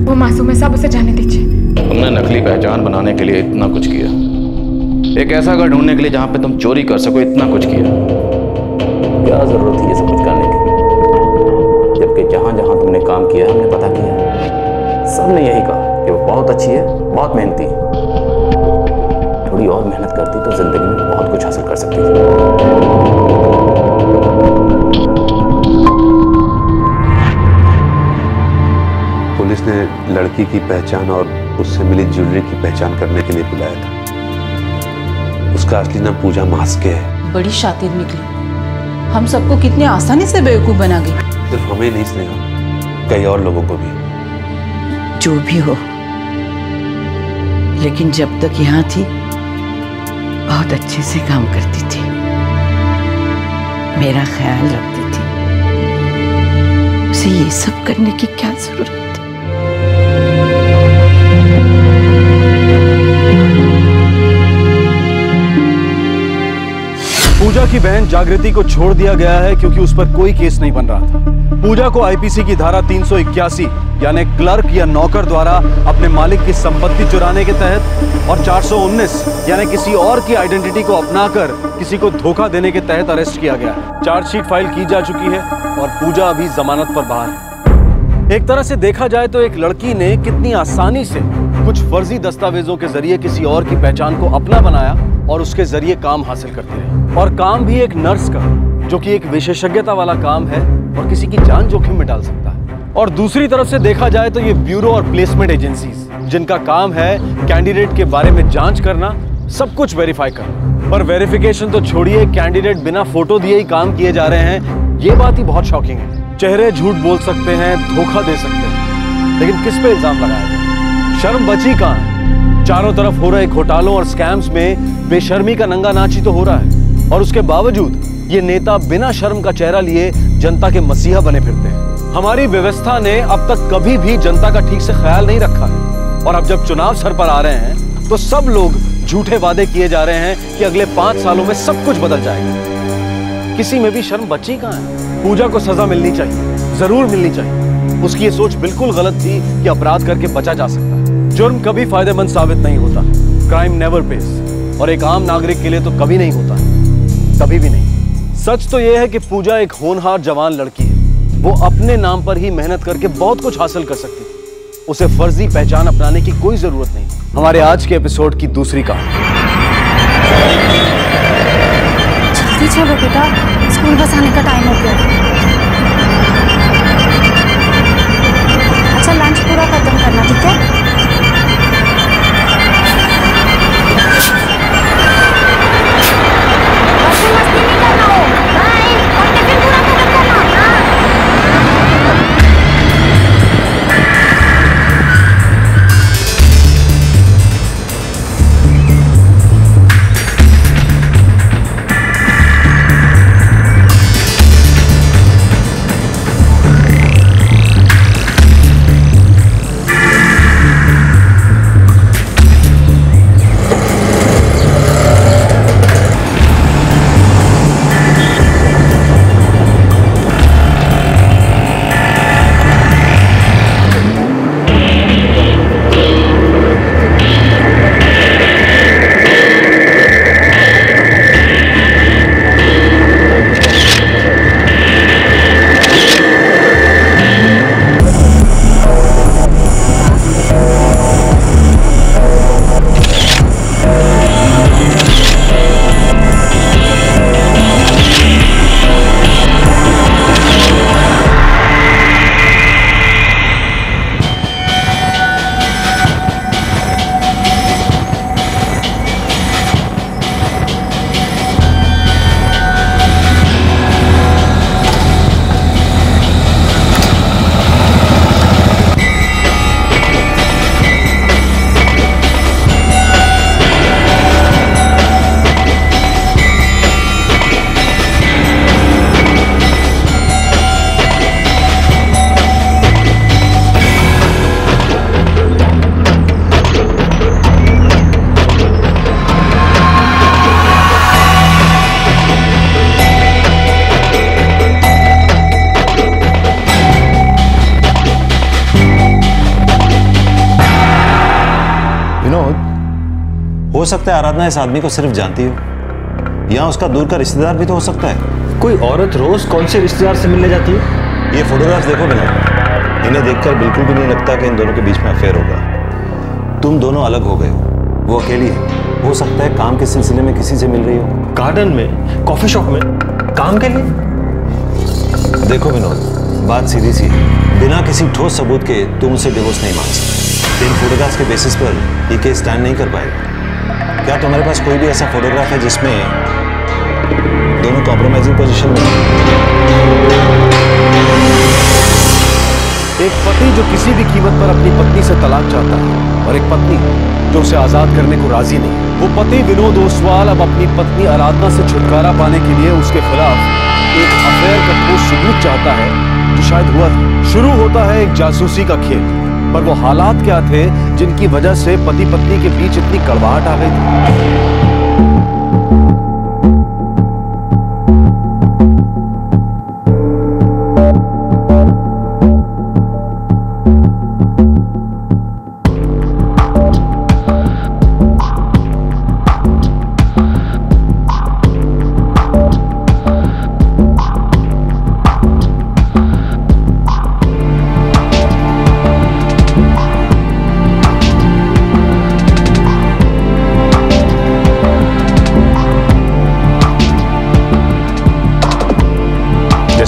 वो मासूम है साहब, उसे जाने दीजिए। तुमने नकली पहचान बनाने के लिए इतना कुछ किया, एक ऐसा घर ढूंढने के लिए जहां पे तुम चोरी कर सको इतना कुछ किया। क्या जरूरत थी ये सब कुछ करने की? जबकि जहां जहां तुमने काम किया हमने पता किया, सबने यही कहा कि वो बहुत अच्छी है, बहुत मेहनती है। थोड़ी और मेहनत करती तो जिंदगी में बहुत कुछ हासिल कर सकती थी। पुलिस ने लड़की की पहचान और उससे मिली ज्वेलरी की पहचान करने के लिए बुलाया था। उसका असली नाम पूजा मास्के है। बड़ी शातिर निकली, हम सबको कितने आसानी से बेवकूफ बना गई। सिर्फ हमें नहीं स्नेहा, कई और लोगों को भी। जो भी हो, लेकिन जब तक यहाँ थी बहुत अच्छे से काम करती थी, मेरा ख्याल रखती थी। उसे ये सब करने की क्या जरूरत थी? पूजा की बहन जागृति को छोड़ दिया गया है क्योंकि उस पर कोई केस नहीं बन रहा था। पूजा को आईपीसी की धारा 381 यानी क्लर्क या नौकर द्वारा अपने मालिक की संपत्ति चुराने के तहत और 419 यानी किसी और की आइडेंटिटी को अपनाकर किसी को धोखा देने के तहत अरेस्ट किया गया है। चार्जशीट फाइल की जा चुकी है और पूजा अभी जमानत पर बाहर है। एक तरह से देखा जाए तो एक लड़की ने कितनी आसानी से कुछ फर्जी दस्तावेजों के जरिए किसी और की पहचान को अपना बनाया और उसके जरिए काम हासिल करती रही, और काम भी एक नर्स का, जो कि एक विशेषज्ञता वाला काम है और किसी की जान जोखिम में डाल सकता है। और दूसरी तरफ से देखा जाए तो ये ब्यूरो और प्लेसमेंट एजेंसीज, जिनका काम है कैंडिडेट के बारे में जांच करना, सब कुछ वेरीफाई करना। पर वेरिफिकेशन तो छोड़िए, कैंडिडेट बिना फोटो दिए ही काम किए जा रहे हैं। ये बात ही बहुत शॉकिंग है। चेहरे झूठ बोल सकते हैं, धोखा दे सकते हैं, लेकिन किस पे इल्जाम लगाया जाए? शर्म बची कहाँ है? चारों तरफ हो रहे घोटालों और स्कैम्स में बेशर्मी का नंगा नाच ही तो हो रहा है, और उसके बावजूद ये नेता बिना शर्म का चेहरा लिए जनता के मसीहा बने फिरते हैं। हमारी व्यवस्था ने अब तक कभी भी जनता का ठीक से ख्याल नहीं रखा है, और अब जब चुनाव सर पर आ रहे हैं तो सब लोग झूठे वादे किए जा रहे हैं कि अगले 5 सालों में सब कुछ बदल जाएगा। किसी में भी शर्म बची कहाँ है? पूजा को सजा मिलनी चाहिए, जरूर मिलनी चाहिए। उसकी ये सोच बिल्कुल गलत थी कि अपराध करके बचा जा सकता है। जुर्म कभी फायदेमंद साबित नहीं होता, क्राइम नेवर पेस, और एक आम नागरिक के लिए तो कभी नहीं होता, कभी भी नहीं। सच तो यह है कि पूजा एक होनहार जवान लड़की है। वो अपने नाम पर ही मेहनत करके बहुत कुछ हासिल कर सकती थी। उसे फर्जी पहचान अपनाने की कोई जरूरत नहीं। हमारे आज के एपिसोड की दूसरी कहानी। जल्दी चलो बेटा, स्कूल बस आने का टाइम हो गया। अच्छा, लंच पूरा खत्म करना, ठीक है? हो सकता है आराधना इस आदमी को सिर्फ जानती हो, या उसका दूर का रिश्तेदार भी तो हो सकता है। कोई औरत रोज कौन से रिश्तेदार से मिलने जाती है? ये फोटोग्राफ्स देखो बिना, इन्हें देखकर बिल्कुल भी नहीं लगता कि इन दोनों के बीच में अफेयर होगा। तुम दोनों अलग हो गए हो, वो अकेली है। हो सकता है काम के सिलसिले में किसी से मिल रही हो, गार्डन में, कॉफी शॉप में, काम के लिए। देखो विनोद, बात सीधी सी है, बिना किसी ठोस सबूत के तुम उसे डिवोर्स नहीं मांग सकते। इन फोटोग्राफ्स के बेसिस पर ये केस स्टैंड नहीं कर पाएगा। क्या तुम्हारे पास कोई भी ऐसा फोटोग्राफ है जिसमें दोनों कॉम्प्रोमाइजिंग पोजीशन में? एक पति जो किसी भी कीमत पर अपनी पत्नी से तलाक चाहता है, और एक पत्नी जो उसे आजाद करने को राजी नहीं। वो पति विनोद ओसवाल अब अपनी पत्नी आराधना से छुटकारा पाने के लिए उसके खिलाफ एक अफेयर का ठोस सबूत चाहता है, जो शायद हुआ था। शुरू होता है एक जासूसी का खेल, पर वो हालात क्या थे जिनकी वजह से पति पत्नी के बीच इतनी कड़वाहट आ गई थी।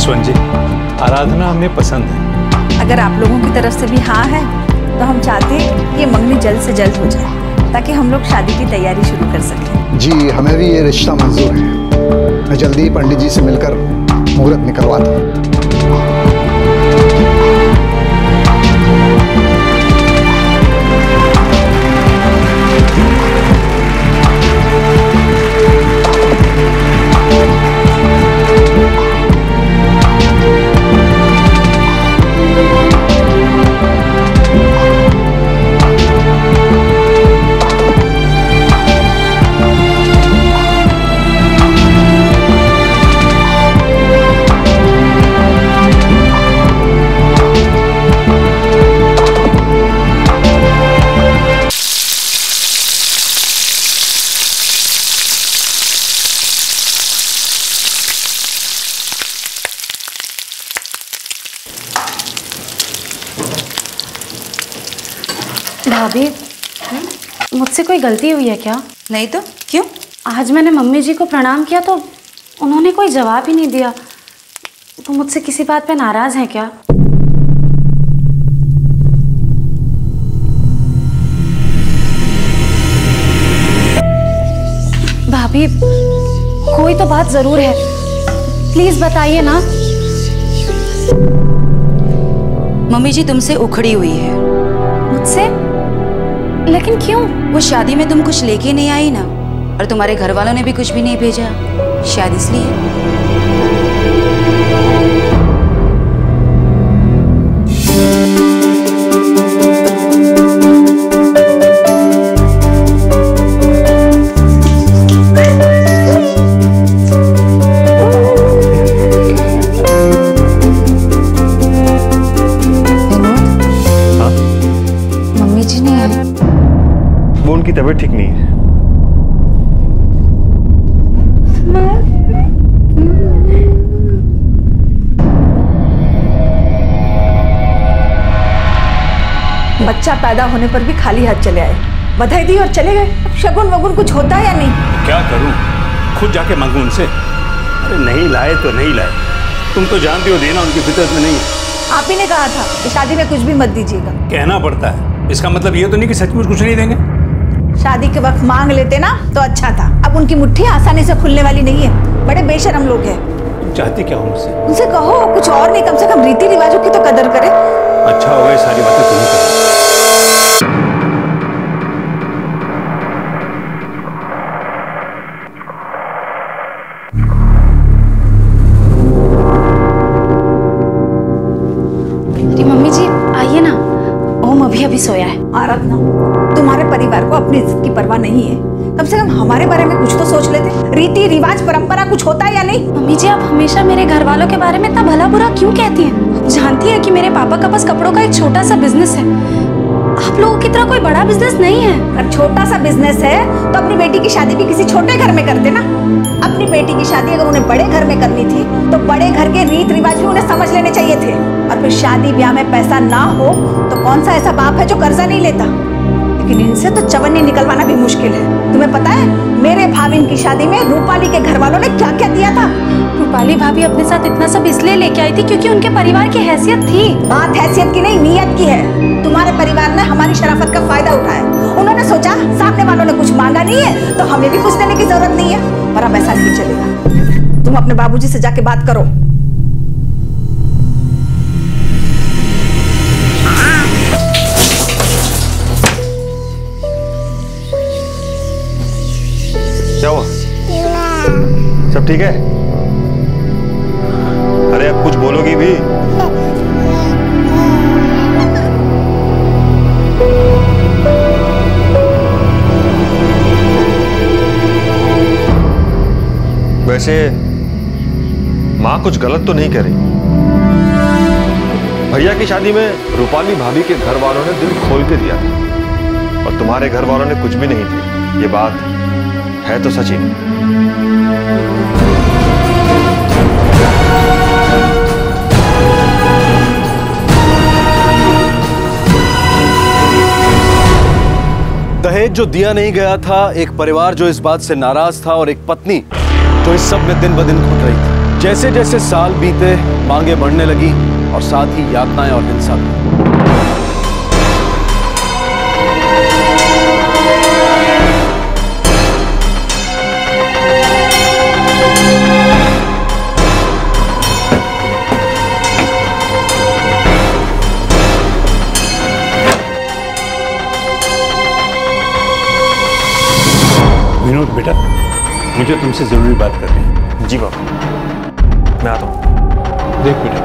जसवंत जी, आराधना हमें पसंद है। अगर आप लोगों की तरफ से भी हाँ है तो हम चाहते हैं कि ये मंगनी जल्द से जल्द हो जाए ताकि हम लोग शादी की तैयारी शुरू कर सकें। जी हमें भी ये रिश्ता मंजूर है। मैं जल्दी ही पंडित जी से मिलकर मुहूर्त निकलवाता हूँ। भाभी, मुझसे कोई गलती हुई है क्या? नहीं तो क्यों? आज मैंने मम्मी जी को प्रणाम किया तो उन्होंने कोई जवाब ही नहीं दिया। तो मुझसे किसी बात पे नाराज हैं क्या? भाभी, कोई तो बात जरूर है, प्लीज बताइए ना। मम्मी जी तुमसे उखड़ी हुई है। मुझसे? लेकिन क्यों? वो शादी में तुम कुछ लेके नहीं आई ना, और तुम्हारे घर वालों ने भी कुछ भी नहीं भेजा, शायद इसलिए। मम्मी जी नहीं है। वो उनकी तबीयत ठीक नहीं है। बच्चा पैदा होने पर भी खाली हाथ चले आए, बधाई दी और चले गए। शगुन वगुन कुछ होता है या नहीं? क्या करूं, खुद जाके मांगू उनसे। अरे नहीं लाए तो नहीं लाए, तुम तो जानती हो देना उनकी फितरत में नहीं है। आप ही ने कहा था कि शादी में कुछ भी मत दीजिएगा। कहना पड़ता है, इसका मतलब ये तो नहीं कि सचमुच कुछ नहीं देंगे। शादी के वक्त मांग लेते ना तो अच्छा था। अब उनकी मुट्ठी आसानी से खुलने वाली नहीं है, बड़े बेशरम लोग हैं। तुम चाहती क्या हो मुझसे? उनसे कहो कुछ और नहीं, कम से कम रीति रिवाजों की तो कदर करे। अच्छा हो गए सारी बातें तुम्हें करो। मम्मी जी आइए ना, ओम अभी सोया है। आराधना, तुम्हारे परिवार को अपनी इज्जत की परवाह नहीं है, कम से कम हमारे बारे में कुछ तो सोच लेते। रीति रिवाज परंपरा कुछ होता है या नहीं? मम्मी जी आप हमेशा मेरे घर वालों के बारे में इतना भला बुरा क्यों कहती हैं? जानती है कि मेरे पापा का बस कपड़ों का एक छोटा सा बिजनेस है, आप लोगों की तरह कोई बड़ा बिजनेस नहीं है। अगर छोटा सा बिजनेस है तो अपनी बेटी की शादी भी किसी छोटे घर में करते ना। अपनी बेटी की शादी अगर उन्हें बड़े घर में करनी थी तो बड़े घर के रीत रिवाज भी उन्हें समझ लेने चाहिए थे। और फिर शादी ब्याह में पैसा ना हो तो कौन सा ऐसा बाप है जो कर्जा नहीं लेता? लेकिन इनसे तो चवन्नी निकलवाना भी मुश्किल है। तुम्हें पता है मेरे भाभी की शादी में रूपाली के घर वालों ने क्या क्या दिया था? रूपाली भाभी अपने साथ इतना सब इसलिए लेके आई थी क्योंकि उनके परिवार की हैसियत थी। बात हैसियत की नहीं, नीयत की है। तुम्हारे परिवार ने हमारी शराफत का फायदा उठाया। उन्होंने सोचा सामने वालों ने कुछ मांगा नहीं है तो हमें भी कुछ देने की जरूरत नहीं है। पर अब ऐसा नहीं चलेगा। तुम अपने बाबूजी से जाके बात करो। क्या हुआ? सब ठीक है? अरे अब कुछ बोलोगी भी? वैसे माँ कुछ गलत तो नहीं कह रही। भैया की शादी में रूपाली भाभी के घर वालों ने दिल खोल के दिया था और तुम्हारे घर वालों ने कुछ भी नहीं दिया। ये बात है तो सच ही नहीं। दहेज जो दिया नहीं गया था, एक परिवार जो इस बात से नाराज था और एक पत्नी जो इस सब में दिन ब दिन घुट रही थी। जैसे जैसे साल बीते मांगे बढ़ने लगी और साथ ही यातनाएं और हिंसा भी। विनोद बेटा, मुझे तुमसे जरूरी बात करनी है। जी बाबा, मैं आता हूँ। देख बेटा,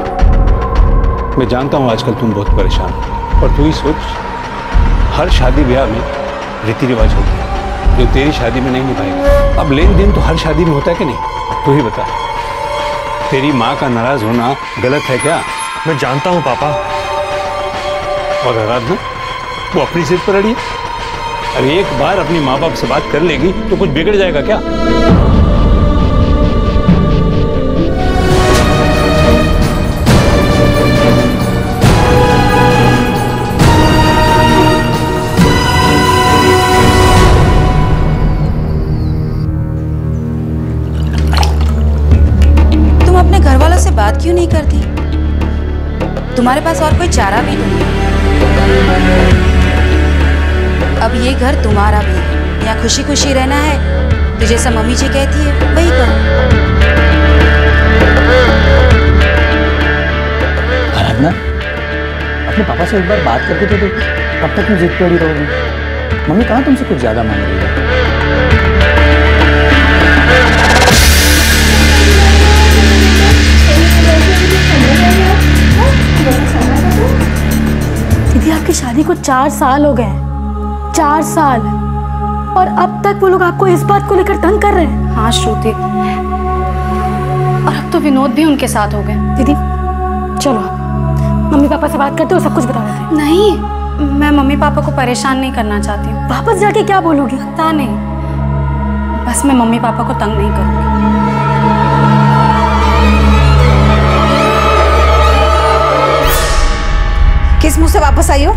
मैं जानता हूँ आजकल तुम बहुत परेशान हो, और तू ही सोच, हर शादी ब्याह में रीति रिवाज होते हैं जो तेरी शादी में नहीं निभाएगा। अब लेन देन तो हर शादी में होता है कि नहीं? तू ही बता, तेरी माँ का नाराज होना गलत है क्या? मैं जानता हूँ पापा। और आराधना, वो अपनी जिद पर अड़ी है। अरे एक बार अपनी माँ बाप से बात कर लेगी तो कुछ बिगड़ जाएगा क्या? तुम अपने घर वालों से बात क्यों नहीं करती? तुम्हारे पास और कोई चारा भी नहीं है। अब ये घर तुम्हारा भी है, या खुशी खुशी रहना है तो जैसा मम्मी जी कहती है वही करो। आराधना, अपने पापा से एक बार बात करके तो देखो, कब तक तुम जिद पे अड़ी रहोगी? मम्मी कहाँ तुमसे कुछ ज्यादा मांग रही है? दीदी, आपकी शादी को 4 साल हो गए हैं। 4 साल, और अब तक वो लोग आपको इस बात को लेकर तंग कर रहे हैं। हाँ श्रुति, और अब तो विनोद भी उनके साथ हो गए। दीदी चलो, मम्मी पापा से बात करते हो, सब कुछ बता देते। नहीं, मैं मम्मी पापा को परेशान नहीं करना चाहती हूँ। वापस जाके क्या बोलोगी? पता नहीं, बस मैं मम्मी पापा को तंग नहीं करूँगी। किस मुंह से वापस आई हो?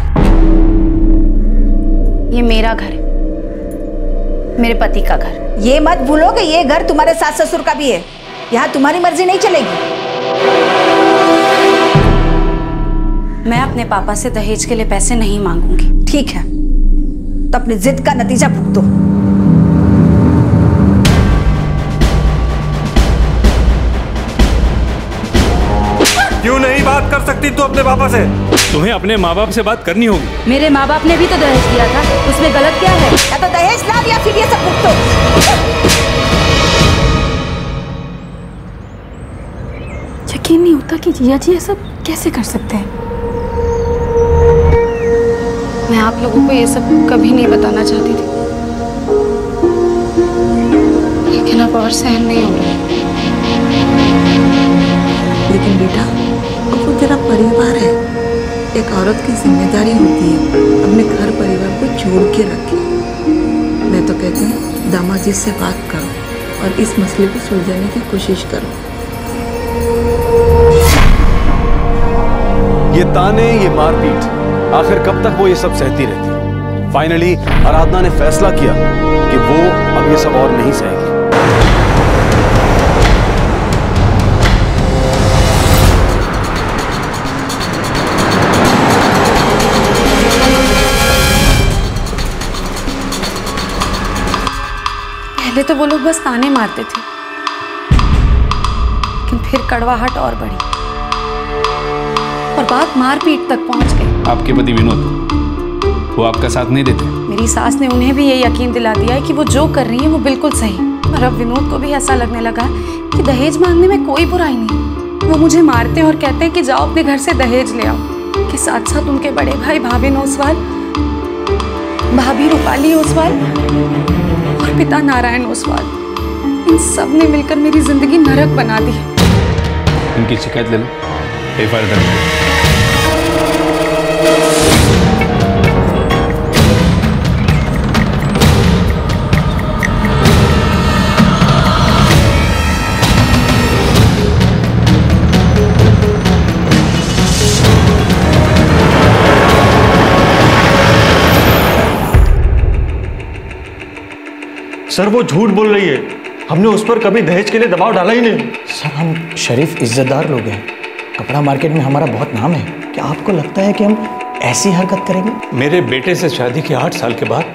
ये मेरा घर है, मेरे पति का घर। ये मत भूलो कि ये घर तुम्हारे सास ससुर का भी है। यहाँ तुम्हारी मर्जी नहीं चलेगी। मैं अपने पापा से दहेज के लिए पैसे नहीं मांगूंगी। ठीक है, तो अपनी जिद का नतीजा भुगतो। क्यों नहीं बात कर सकती तू अपने पापा से? तुम्हें अपने माँ बाप से बात करनी होगी। मेरे माँ बाप ने भी तो दहेज दिया था, उसमें गलत क्या है? या तो दहेज लाओ या फिर ये सब भुगतो। यकीन नहीं होता कि जिया जी ये सब कैसे कर सकते हैं। मैं आप लोगों को ये सब कभी नहीं बताना चाहती थी, लेकिन अब और सहन नहीं हो रहा। लेकिन बेटा, वो तेरा परिवार है। एक औरत की जिम्मेदारी होती है अपने घर परिवार को जोड़ के रखे। मैं तो कहती हूँ दामाद जी से बात करो और इस मसले को सुलझाने की कोशिश करो। ये ताने, ये मारपीट, आखिर कब तक वो ये सब सहती रहती? फाइनली आराधना ने फैसला किया कि वो अब ये सब और नहीं सहेगी। पहले तो वो लोग बस ताने मारते थे, लेकिन फिर कड़वाहट और बढ़ी और बात मारपीट तक पहुंच गई। आपके पति विनोद, वो आपका साथ नहीं देते? मेरी सास ने उन्हें भी ये यकीन दिला दिया है कि वो जो कर रही है वो बिल्कुल सही। और अब विनोद को भी ऐसा लगने लगा कि दहेज मांगने में कोई बुराई नहीं। वो मुझे मारते हैं और कहते हैं कि जाओ अपने घर से दहेज ले आओ। के साथ साथ उनके बड़े भाई भाविन ओसवाल, भाभी रूपाली ओसवाल और पिता नारायण ओसवाल, इन सब ने मिलकर मेरी जिंदगी नरक बना दी है। इनकी शिकायत ले लो, एफआईआर दर्ज करो। सर वो झूठ बोल रही है। हमने उस पर कभी दहेज के लिए दबाव डाला ही नहीं। सर हम शरीफ इज्जतदार लोग हैं, कपड़ा मार्केट में हमारा बहुत नाम है। क्या आपको लगता है कि हम ऐसी हरकत करेंगे? मेरे बेटे से शादी के 8 साल के बाद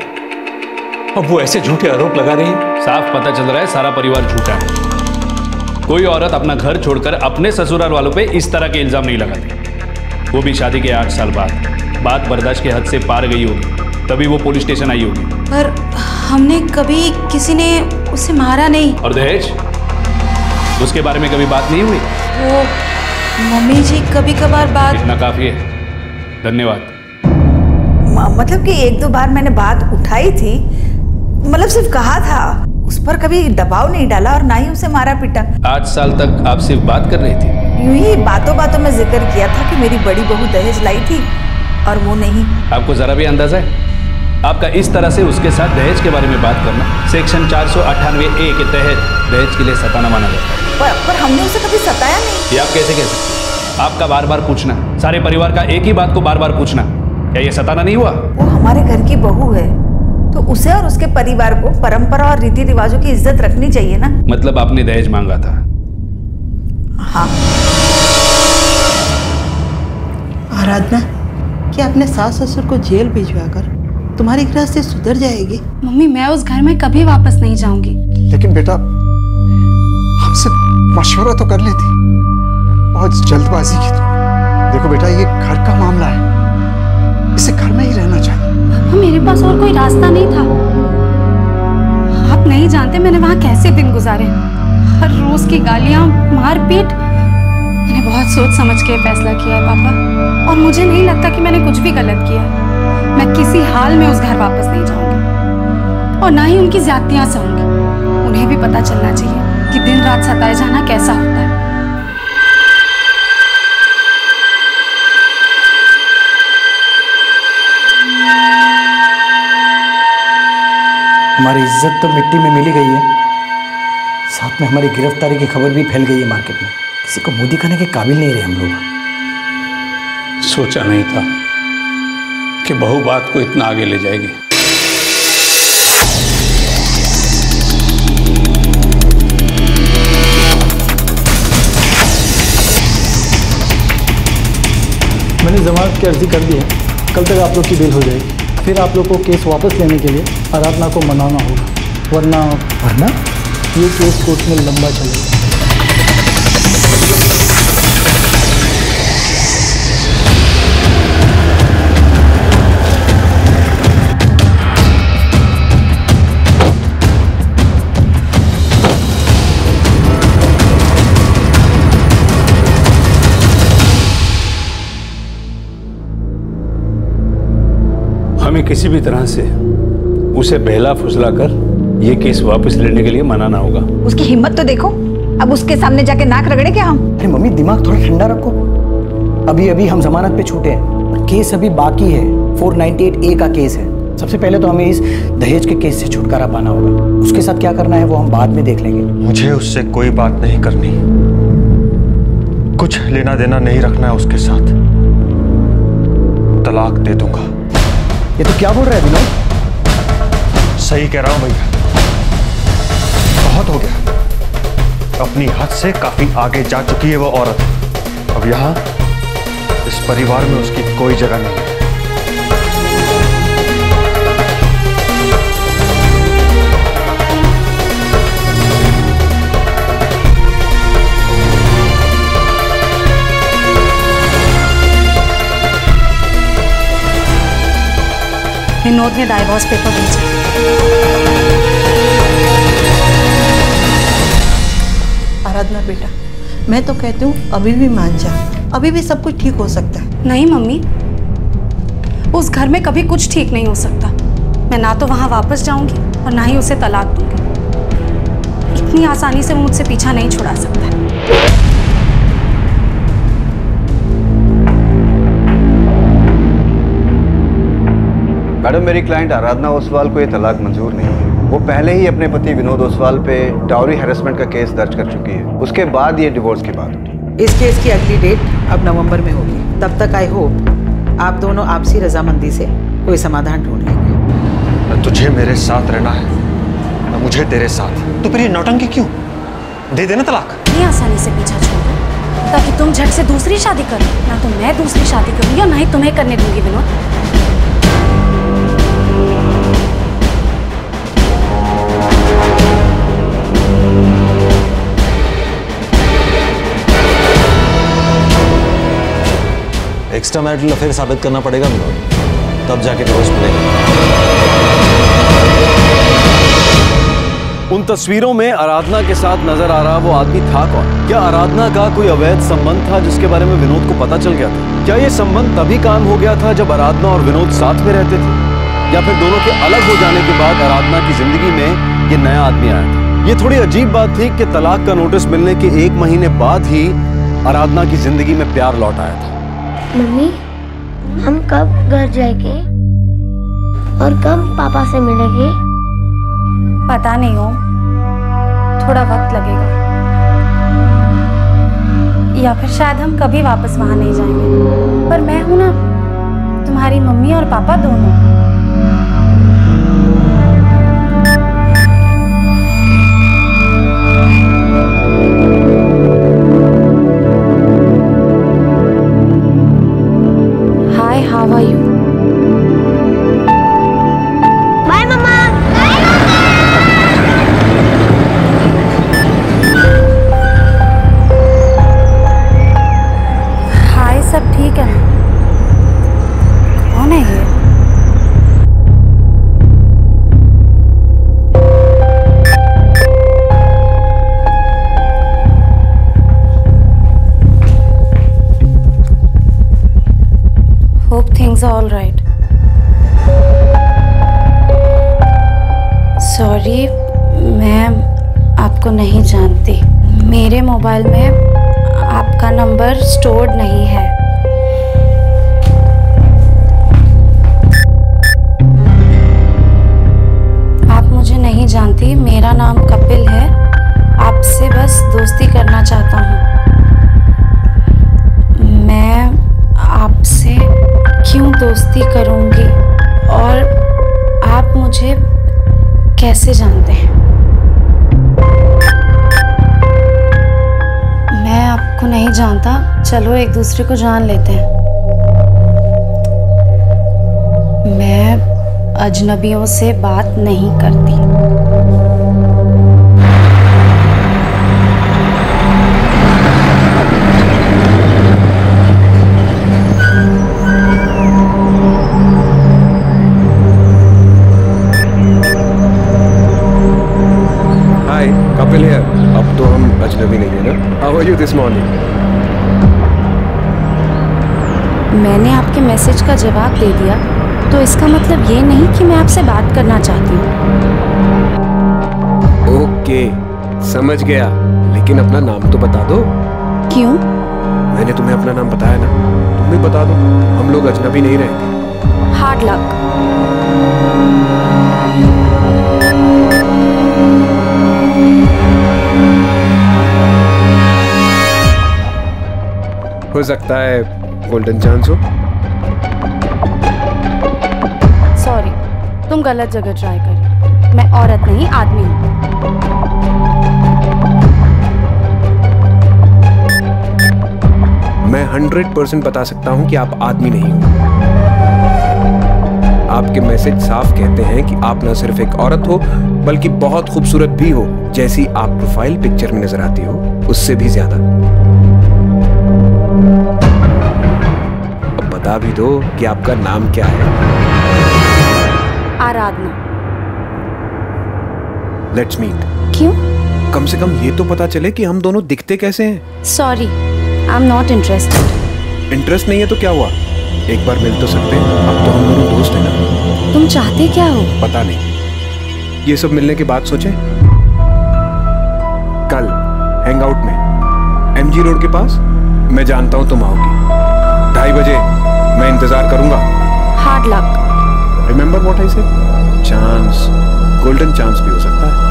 अब वो ऐसे झूठे आरोप लगा रही है। साफ पता चल रहा है सारा परिवार झूठा है। कोई औरत अपना घर छोड़कर अपने ससुराल वालों पे इस तरह के इल्जाम नहीं लगाती, वो भी शादी के 8 साल बाद। बात बर्दाश्त के हद से पार गई होगी तभी वो पुलिस स्टेशन आई होगी। पर हमने कभी किसी ने उसे मारा नहीं। और दहेज, उसके बारे में कभी बात नहीं हुई? वो मम्मी जी कभी कभार बात। इतना काफी है, धन्यवाद। मतलब कि 1-2 बार मैंने बात उठाई थी, मतलब सिर्फ कहा था, उस पर कभी दबाव नहीं डाला और ना ही उसे मारा पीटा। 8 साल तक आप सिर्फ बात कर रही थी? यूं ही बातों बातों में जिक्र किया था कि मेरी बड़ी बहू दहेज लाई थी और वो नहीं। आपको जरा भी अंदाजा है आपका इस तरह से उसके साथ दहेज के बारे में बात करना सेक्शन 498A के तहत दहेज के लिए सताना माना जाता है। पर हमने उसे कभी सताया नहीं। ये आप कैसे कह सकते हैं? आपका बार बार पूछना, सारे परिवार का एक ही बात को बार बार पूछना, क्या ये सताना नहीं हुआ? वो हमारे घर की बहू है तो उसे और उसके परिवार को परंपरा और रीति रिवाजों की इज्जत रखनी चाहिए ना। मतलब आपने दहेज मांगा था? हाँ। आराधना, क्या अपने सास ससुर को जेल भिजवाकर तुम्हारी गृहस्थी सुधर जाएगी? मम्मी मैं उस घर में कभी वापस नहीं जाऊंगी। लेकिन बेटा हमसे मशवरा तो कर लेती, बहुत जल्दबाजी की तो। देखो बेटा ये घर का मामला है, इसे घर में ही रहना चाहिए। पापा मेरे पास और कोई रास्ता नहीं था। आप नहीं जानते मैंने वहाँ कैसे दिन गुजारे, हर रोज की गालियाँ, मारपीट। मैंने बहुत सोच समझ के फैसला किया है पापा, और मुझे नहीं लगता कि मैंने कुछ भी गलत किया है। मैं किसी हाल में उस घर वापस नहीं जाऊंगी और ना ही उनकी ज्यादतियां सहूंगी। उन्हें भी पता चलना चाहिए कि दिन रात सताए जाना कैसा होता है। हमारी इज्जत तो मिट्टी में मिली गई है, साथ में हमारी गिरफ्तारी की खबर भी फैल गई है मार्केट में। किसी को मुंह दिखाने के काबिल नहीं रहे हम लोग। सोचा नहीं था कि बहू बात को इतना आगे ले जाएगी। मैंने जमानत की अर्जी कर दी है, कल तक आप लोग की बेल हो जाएगी। फिर आप लोग को केस वापस लेने के लिए आराधना को मनाना होगा, वरना ये केस कोर्ट में लंबा चलेगा। हमें किसी भी तरह से उसे बहला फुसला कर ये केस वापस लेने के लिए मनाना होगा। उसकी हिम्मत तो देखो, अब उसके सामने जाके नाक रगड़े क्या हम? अरे मम्मी दिमाग थोड़ा ठंडा रखो, अभी हम जमानत पे छूटे हैं, केस अभी बाकी है। 498A का केस है। सबसे पहले तो हमें इस दहेज के केस से छुटकारा पाना होगा। उसके साथ क्या करना है वो हम बाद में देख लेंगे। मुझे उससे कोई बात नहीं करनी, कुछ लेना देना नहीं रखना है उसके साथ। तलाक दे दूंगा। ये तो क्या बोल रहा है विनोद? सही कह रहा हूं भैया, बहुत हो गया। अपनी हद से काफी आगे जा चुकी है वो औरत। अब यहां इस परिवार में उसकी कोई जगह नहीं है। विनोद ने डाइवोर्स पेपर भेजा। आराधना बेटा, मैं तो कहती हूँ अभी भी मान जा, अभी भी सब कुछ ठीक हो सकता है। नहीं मम्मी, उस घर में कभी कुछ ठीक नहीं हो सकता। मैं ना तो वहां वापस जाऊंगी और ना ही उसे तलाक दूंगी। इतनी आसानी से वो मुझसे पीछा नहीं छुड़ा सकता। मैडम, मेरी क्लाइंट आराधना ओसवाल को ये तलाक मंजूर नहीं है। वो पहले ही अपने पति विनोद ओसवाल पे डाउरी हैरेसमेंट का केस दर्ज कर चुकी है। उसके बाद ये डिवोर्स की बात उठी। इस केस की अगली डेट अब नवंबर में होगी। तब तक आई होप आप दोनों आपसी रजामंदी से कोई समाधान ढूंढ लेंगे। तुझे मेरे साथ रहना है मुझे तेरे साथ। तो फिर ये नौटंकी क्यों? दे देना तलाक। नहीं आसानी से पीछा छोड़ो ताकि तुम झट से दूसरी शादी करो। ना तो मैं दूसरी शादी करूंगी और ना ही तुम्हें करने दूंगी विनोद। एक्स्ट्रा मैरिटल अफेयर साबित करना पड़ेगा विनोद, तब जाके डिवोर्स मिलेगा। उन तस्वीरों में आराधना के साथ नजर आ रहा वो आदमी था कौन? क्या आराधना का कोई अवैध संबंध था जिसके बारे में विनोद को पता चल गया था? क्या ये संबंध तभी काम हो गया था जब आराधना और विनोद साथ में रहते थे, या फिर दोनों के अलग हो जाने के बाद आराधना की जिंदगी में ये नया आदमी आया था? ये थोड़ी अजीब बात थी कि तलाक का नोटिस मिलने के 1 महीने बाद ही आराधना की जिंदगी में प्यार लौट आया था। मम्मी, हम कब घर जाएंगे और कब पापा से मिलेंगे? पता नहीं हो, थोड़ा वक्त लगेगा, या फिर शायद हम कभी वापस वहां नहीं जाएंगे। पर मैं हूं ना, तुम्हारी मम्मी और पापा दोनों। हाय, हाउ आर यू? बाय मम्मा। हाय, सब ठीक है? कौन है ये? Hope things are all right. Sorry, मैं आपको नहीं जानती। मेरे मोबाइल में आपका नंबर स्टोर्ड नहीं है। आप मुझे नहीं जानती, मेरा नाम कपिल है। आपसे बस दोस्ती करना चाहता हूँ। मैं आपसे क्यों दोस्ती करूँगी और आप मुझे कैसे जानते हैं? मैं आपको नहीं जानता, चलो एक दूसरे को जान लेते हैं। मैं अजनबियों से बात नहीं करती। कपिल है, अब तो हम अजनबी नहीं है ना? How are you this morning? मैंने आपके मैसेज का जवाब दे दिया, तो इसका मतलब ये नहीं कि मैं आपसे बात करना चाहती हूँ। ओके, समझ गया, लेकिन अपना नाम तो बता दो। क्यों? मैंने तुम्हें अपना नाम बताया ना, तुम भी बता दो, हम लोग अजनबी नहीं रहेंगे। Hard luck. हो सकता है गोल्डन चांस हो। सॉरी, तुम गलत जगह ट्राई करी। मैं औरत नहीं, आदमी हूँ। मैं 100% बता सकता हूँ कि आप आदमी नहीं हो। आपके मैसेज साफ कहते हैं कि आप न सिर्फ एक औरत हो, बल्कि बहुत खूबसूरत भी हो, जैसी आप प्रोफाइल पिक्चर में नजर आती हो, उससे भी ज्यादा। अब बता भी दो कि आपका नाम क्या है। आराधना। Let's meet. क्यों? कम से कम ये तो पता चले कि हम दोनों दिखते कैसे हैं। Sorry, I am not interested. Interest नहीं है तो क्या हुआ, एक बार मिल तो सकते हैं। अब तो हम दोनों दोस्त हैं ना। तुम चाहते क्या हो? पता नहीं, ये सब मिलने के बाद सोचें। कल हैंगआउट में एमजी रोड के पास, मैं जानता हूं तुम आओगी। 2:30 बजे मैं इंतजार करूंगा। Hard luck. Remember what I said, chance, golden chance भी हो सकता है।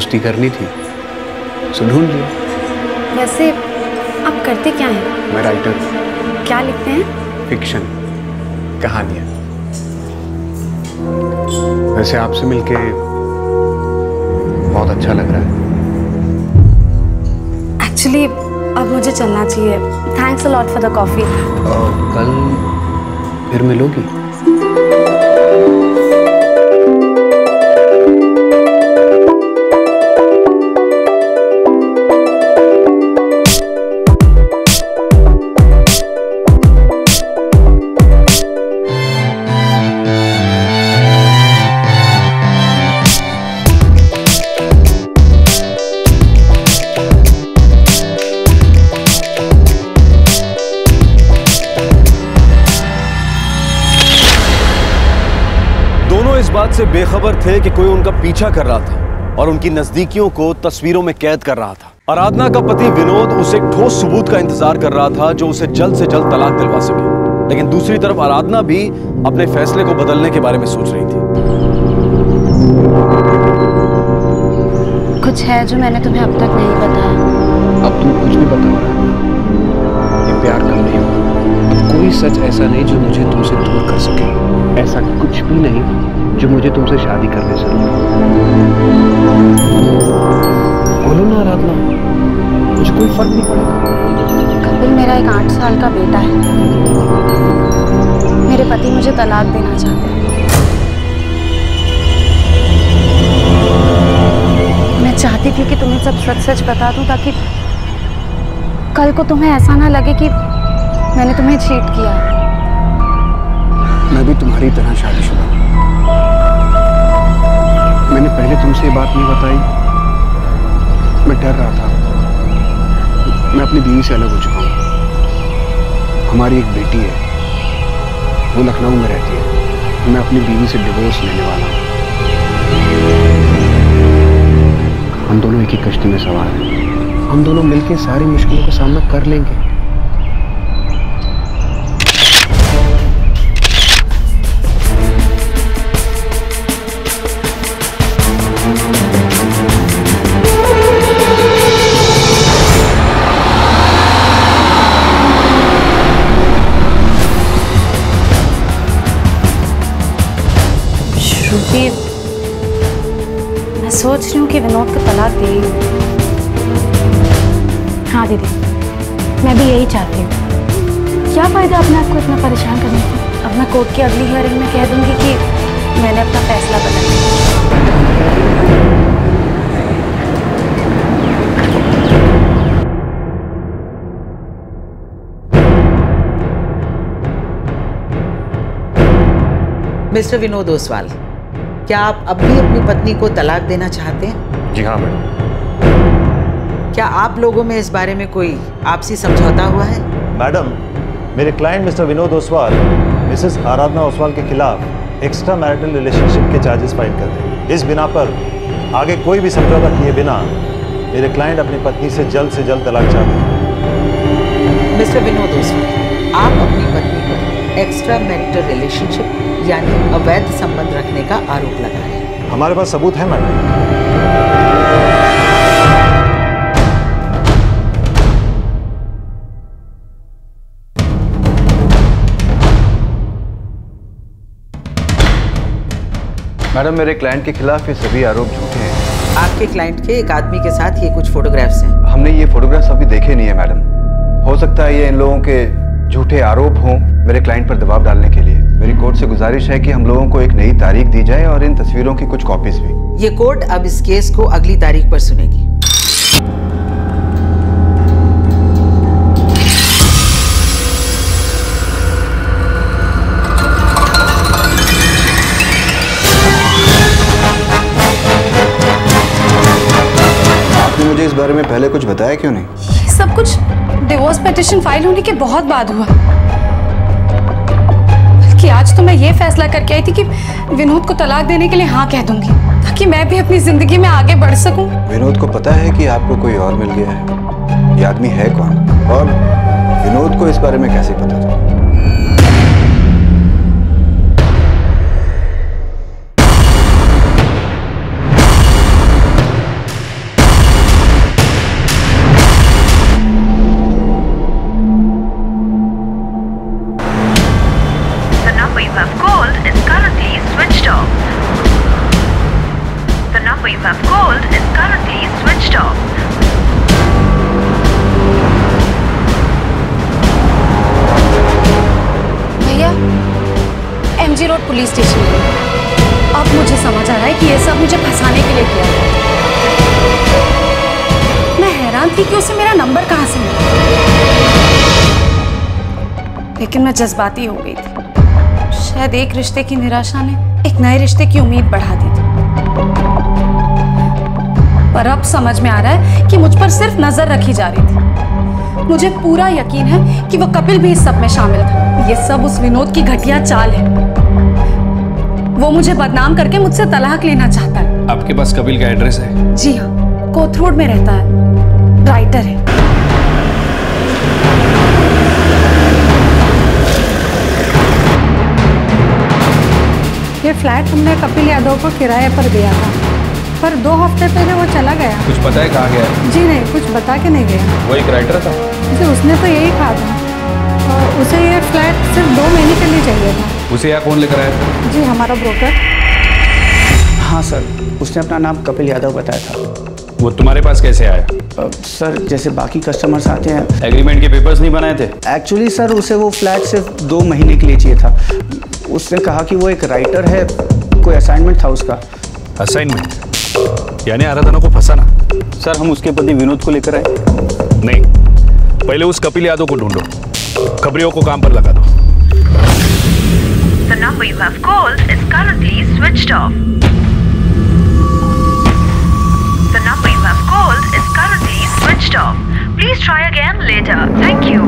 दोस्ती करनी थी, सो ढूंढ लिया। वैसे आप करते क्या हैं? मैं राइटर हूँ। क्या लिखते हैं? फिक्शन, कहानियाँ। वैसे आपसे मिलके बहुत अच्छा लग रहा है। एक्चुअली अब मुझे चलना चाहिए। Thanks a lot for the coffee. कल फिर मिलोगी? से बेखबर थे कि कोई उनका पीछा कर रहा था और उनकी नजदीकियों को तस्वीरों में कैद कर रहा था। आराधना का पति विनोद उसे एक ठोस सबूत का इंतजार कर रहा था जो उसे जल्द से जल्द तलाक दिलवा सके। लेकिन दूसरी तरफ आराधना भी अपने फैसले को बदलने के बारे में सोच रही थी। कुछ है जो मैंने तुम्हें अब तक नहीं बताया। अब तुम कुछ भी बताओ। ये प्यार कम नहीं होगा। कोई सच ऐसा नहीं जो मुझे तुमसे दूर कर सके। ऐसा कुछ भी नहीं जो मुझे तुमसे शादी करने से रोके। बोलो ना आराधना, मुझे कोई फर्क नहीं पड़ेगा। कपिल मेरा एक 8 साल का बेटा है। मेरे पति मुझे तलाक देना चाहते हैं। मैं चाहती थी कि तुम्हें सब सच सच बता दूं ताकि कल को तुम्हें ऐसा ना लगे कि मैंने तुम्हें चीट किया है। मैं भी तुम्हारी तरह शादीशुदा हूं। मैंने पहले तुमसे ये बात नहीं बताई। मैं डर रहा था। मैं अपनी बीवी से अलग हो चुका हूँ। हमारी एक बेटी है, वो लखनऊ में रहती है। मैं अपनी बीवी से डिवोर्स लेने वाला हूँ। हम दोनों एक ही कश्ती में सवार हैं। हम दोनों मिलकर सारी मुश्किलों का सामना कर लेंगे। मैं सोच रही हूँ कि विनोद को तलाक दे ही। हाँ दीदी, मैं भी यही चाहती हूँ। क्या फायदा अपने आप को इतना परेशान करने का। अब मैं कोर्ट की अगली हियरिंग में कह दूंगी कि मैंने अपना फैसला बदल लिया। मिस्टर विनोद ओसवाल, क्या आप अब भी अपनी पत्नी को तलाक देना चाहते हैं? जी हाँ मैडम। क्या आप लोगों में इस बारे में कोई आपसी समझौता हुआ है? मैडम, मेरे client mister Vinod Oswal missus Aradhana Oswal के खिलाफ एक्स्ट्रा मैरिटल रिलेशनशिप के चार्जेस फाइल कर रहे हैं। इस बिना पर आगे कोई भी समझौता किए बिना मेरे क्लाइंट अपनी पत्नी से जल्द तलाक चाहते हैं। मिस्टर विनोद ओसवाल, आप अपनी पत्नी पर एक्स्ट्रा मैरिटल रिलेशनशिप यानी अवैध संबंध रखने का आरोप लगा रहे हैं। हमारे पास सबूत है मैडम। मैडम, मेरे क्लाइंट के खिलाफ ये सभी आरोप झूठे हैं। आपके क्लाइंट के एक आदमी के साथ ये कुछ फोटोग्राफ्स हैं। हमने ये फोटोग्राफ्स अभी देखे नहीं है मैडम। हो सकता है ये इन लोगों के झूठे आरोप हों मेरे क्लाइंट पर दबाव डालने के लिए। मेरी कोर्ट से गुजारिश है कि हम लोगों को एक नई तारीख दी जाए और इन तस्वीरों की कुछ कॉपीज भी। ये कोर्ट अब इस केस को अगली तारीख पर सुनेगी। आपने मुझे इस बारे में पहले कुछ बताया क्यों नहीं? ये सब कुछ डिवोर्स पिटीशन फाइल होने के बहुत बाद हुआ। कि आज तो मैं ये फैसला करके आई थी कि विनोद को तलाक देने के लिए हाँ कह दूंगी ताकि मैं भी अपनी जिंदगी में आगे बढ़ सकूं। विनोद को पता है कि आपको कोई और मिल गया है? ये आदमी है कौन और विनोद को इस बारे में कैसे पता था? पुलिस स्टेशन गई। अब मुझे समझ आ रहा है कि ये सब मुझे फंसाने के लिए किया गया। मैं हैरान थी कि उसे मेरा नंबर कहाँ से मिला, लेकिन मैं जज्बाती हो गई थी। शायद एक रिश्ते की निराशा ने एक नए रिश्ते की उम्मीद बढ़ा दी थी। पर अब समझ में आ रहा है कि मुझ पर सिर्फ नजर रखी जा रही थी। मुझे पूरा यकीन है कि वो कपिल भी इस सब में शामिल था। ये सब उस विनोद की घटिया चाल है। वो मुझे बदनाम करके मुझसे तलाक लेना चाहता है। आपके पास कपिल का एड्रेस है? जी हाँ, कोथरूड में रहता है, राइटर है। ये फ्लैट हमने कपिल यादव को किराए पर दिया था, पर 2 हफ्ते पहले वो चला गया। कुछ पता है कहाँ गया है? जी नहीं, कुछ बता के नहीं गया। वो एक राइटर था? जी, उसने तो यही कहा था। और उसे ये फ्लैट सिर्फ 2 महीने के लिए चाहिए था। उसे यहाँ कौन लेकर आया था? जी, हमारा ब्रोकर। हाँ सर, उसने अपना नाम कपिल यादव बताया था। वो तुम्हारे पास कैसे आया? सर, जैसे बाकी कस्टमर्स आते हैं। एग्रीमेंट के पेपर्स नहीं बनाए थे? एक्चुअली सर, उसे वो फ्लैट सिर्फ 2 महीने के लिए चाहिए था। उसने कहा कि वो एक राइटर है, कोई असाइनमेंट था उसका। असाइनमेंट? यानी आराधना को फंसाना? सर, हम उसके पति विनोद को लेकर आए। नहीं, पहले उस कपिल यादव को ढूंढो, खबरियों को काम पर लगा दो। The number you have called is currently switched off. The number you have called is currently switched off. Please try again later. Thank you.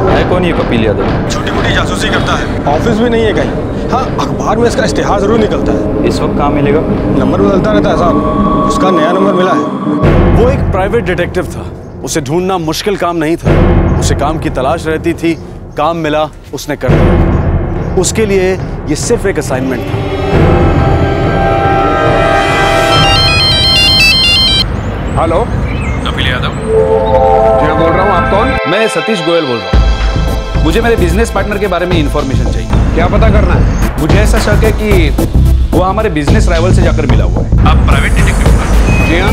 है कौन ये कपिल यादव? छोटी मोटी जासूसी करता है, ऑफिस भी नहीं है कहीं। हाँ, अखबार में इसका इश्तिहार जरूर निकलता है। इस वक्त कहाँ मिलेगा? नंबर बदलता रहता है साहब, उसका नया नंबर मिला है। वो एक प्राइवेट डिटेक्टिव था, उसे ढूंढना मुश्किल काम नहीं था। उसे काम की तलाश रहती थी, काम मिला, उसने कर दिया। उसके लिए ये सिर्फ एक असाइनमेंट था। हेलो, कपिल यादव जी मैं बोल रहा हूँ। आप कौन? मैं सतीश गोयल बोल रहा हूँ। मुझे मेरे बिजनेस पार्टनर के बारे में इंफॉर्मेशन चाहिए। क्या पता करना है? मुझे ऐसा शक है कि वो हमारे बिजनेस राइवल से जाकर मिला हुआ है। आप प्राइवेट डिटेक्टिव? जी हाँ।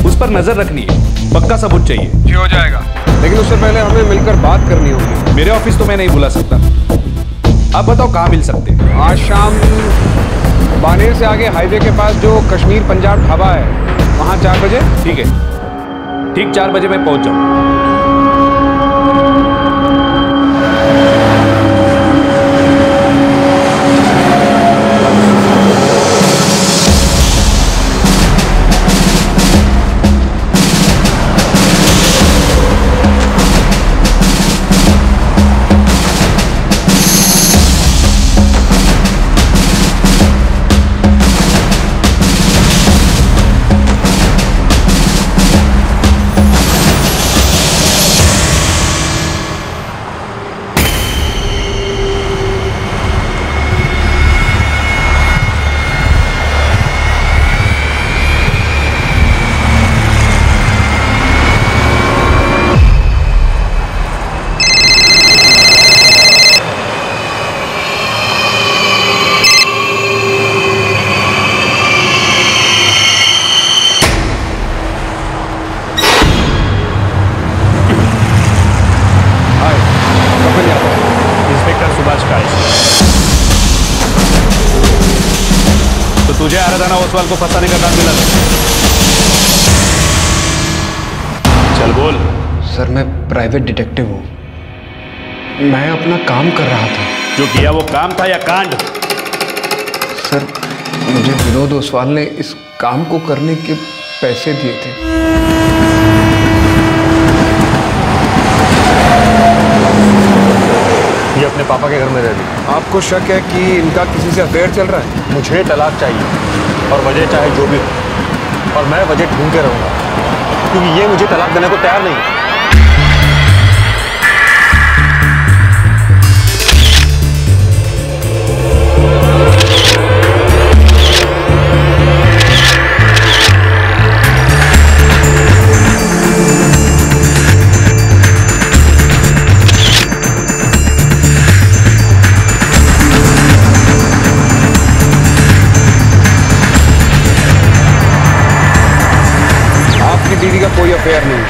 उस पर नजर रखनी है, पक्का सबूत चाहिए। जी हो जाएगा, लेकिन उससे पहले हमें मिलकर बात करनी होगी। मेरे ऑफिस तो मैं नहीं बुला सकता। आप बताओ कहाँ मिल सकते हैं? आज शाम बानेर से आगे हाईवे के पास जो कश्मीर पंजाब ढाबा है, वहाँ 4 बजे। ठीक है, ठीक 4 बजे मैं पहुंच जाऊँ। तुझे आराधना ओसवाल को फंसाने का काम मिला था। चल बोल। सर, मैं प्राइवेट डिटेक्टिव हूँ। मैं अपना काम कर रहा था। जो किया वो काम था या कांड? सर, मुझे विनोद ओसवाल ने इस काम को करने के पैसे दिए थे। ये अपने पापा के घर में रहती है। आपको शक है कि इनका किसी से अफेयर चल रहा है? मुझे तलाक चाहिए, और वजह चाहे जो भी हो, और मैं वजह ढूंढ के रहूंगा, क्योंकि ये मुझे तलाक देने को तैयार नहीं है। दीदी का कोई अफेयर नहीं है।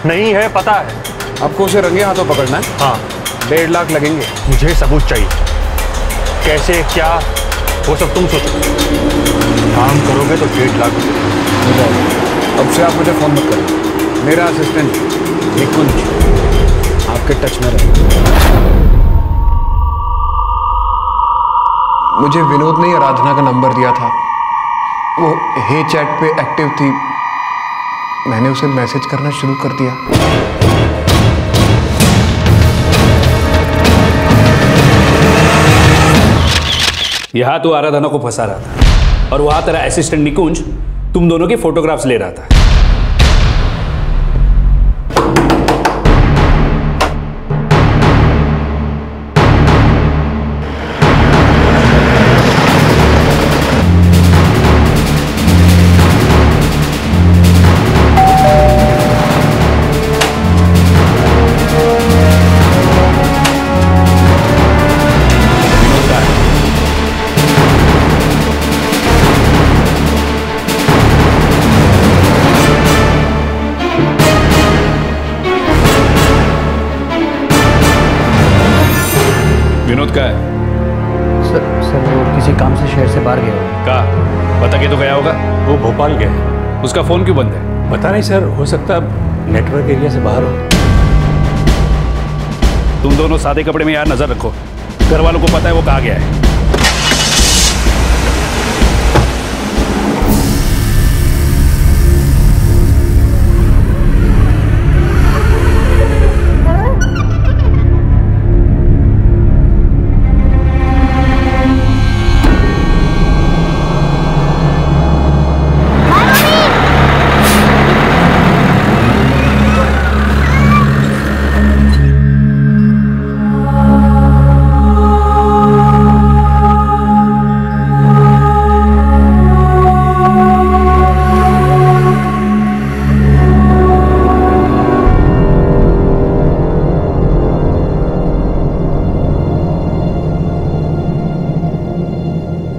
नहीं है, पता है। आपको उसे रंगे हाथों पकड़ना है? हाँ। 1.5 लाख लगेंगे। मुझे सबूत चाहिए, कैसे क्या वो सब तुम सोचो। काम करोगे तो 1.5 लाख हो जाएगा। अब से आप मुझे फोन मत करें। मेरा असिस्टेंट निकुंज आपके टच में रहेगा। मुझे विनोद ने आराधना का नंबर दिया था, वो हे चैट पे एक्टिव थी, मैंने उसे मैसेज करना शुरू कर दिया। यहाँ तो आराधना को फंसा रहा था और वहां तेरा असिस्टेंट निकुंज तुम दोनों के फोटोग्राफ्स ले रहा था। विनोद का है? सर वो किसी काम से शहर से बाहर गया होगा। कहाँ? पता के तो गया होगा। वो भोपाल गया है। उसका फोन क्यों बंद है? पता नहीं सर, हो सकता है नेटवर्क एरिया से बाहर हो। तुम दोनों सादे कपड़े में यार नजर रखो, घर वालों को पता है वो कहाँ गया है।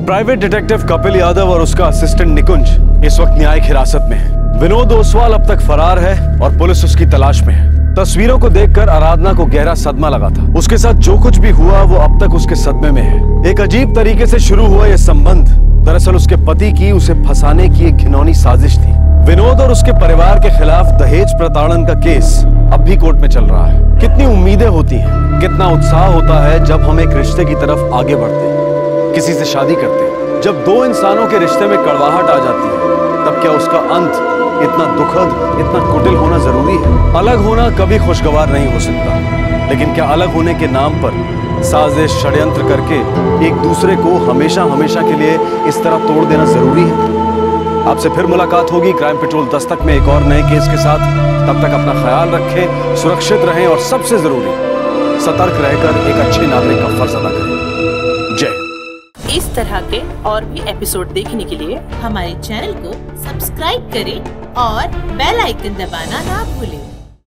प्राइवेट डिटेक्टिव कपिल यादव और उसका असिस्टेंट निकुंज इस वक्त न्यायिक हिरासत में है। विनोद ओसवाल अब तक फरार है और पुलिस उसकी तलाश में है। तस्वीरों को देखकर आराधना को गहरा सदमा लगा था। उसके साथ जो कुछ भी हुआ वो अब तक उसके सदमे में है। एक अजीब तरीके से शुरू हुआ यह संबंध दरअसल उसके पति की उसे फंसाने की एक घिनौनी साजिश थी। विनोद और उसके परिवार के खिलाफ दहेज प्रताड़न का केस अब भी कोर्ट में चल रहा है। कितनी उम्मीदें होती हैं, कितना उत्साह होता है जब हम एक रिश्ते की तरफ आगे बढ़ते हैं, किसी से शादी करते हैं। जब दो इंसानों के रिश्ते में कड़वाहट आ जाती है तब क्या उसका अंत इतना दुखद, इतना कुटिल होना जरूरी है? अलग होना कभी खुशगवार नहीं हो सकता, लेकिन क्या अलग होने के नाम पर साजिश षड्यंत्र करके एक दूसरे को हमेशा हमेशा के लिए इस तरह तोड़ देना जरूरी है? आपसे फिर मुलाकात होगी क्राइम पेट्रोल दस्तक में एक और नए केस के साथ। तब तक अपना ख्याल रखें, सुरक्षित रहें और सबसे जरूरी सतर्क रहकर एक अच्छे नागरिक का फर्ज अदा करें। जय। इस तरह के और भी एपिसोड देखने के लिए हमारे चैनल को सब्सक्राइब करें और बेल आइकन दबाना ना भूलें।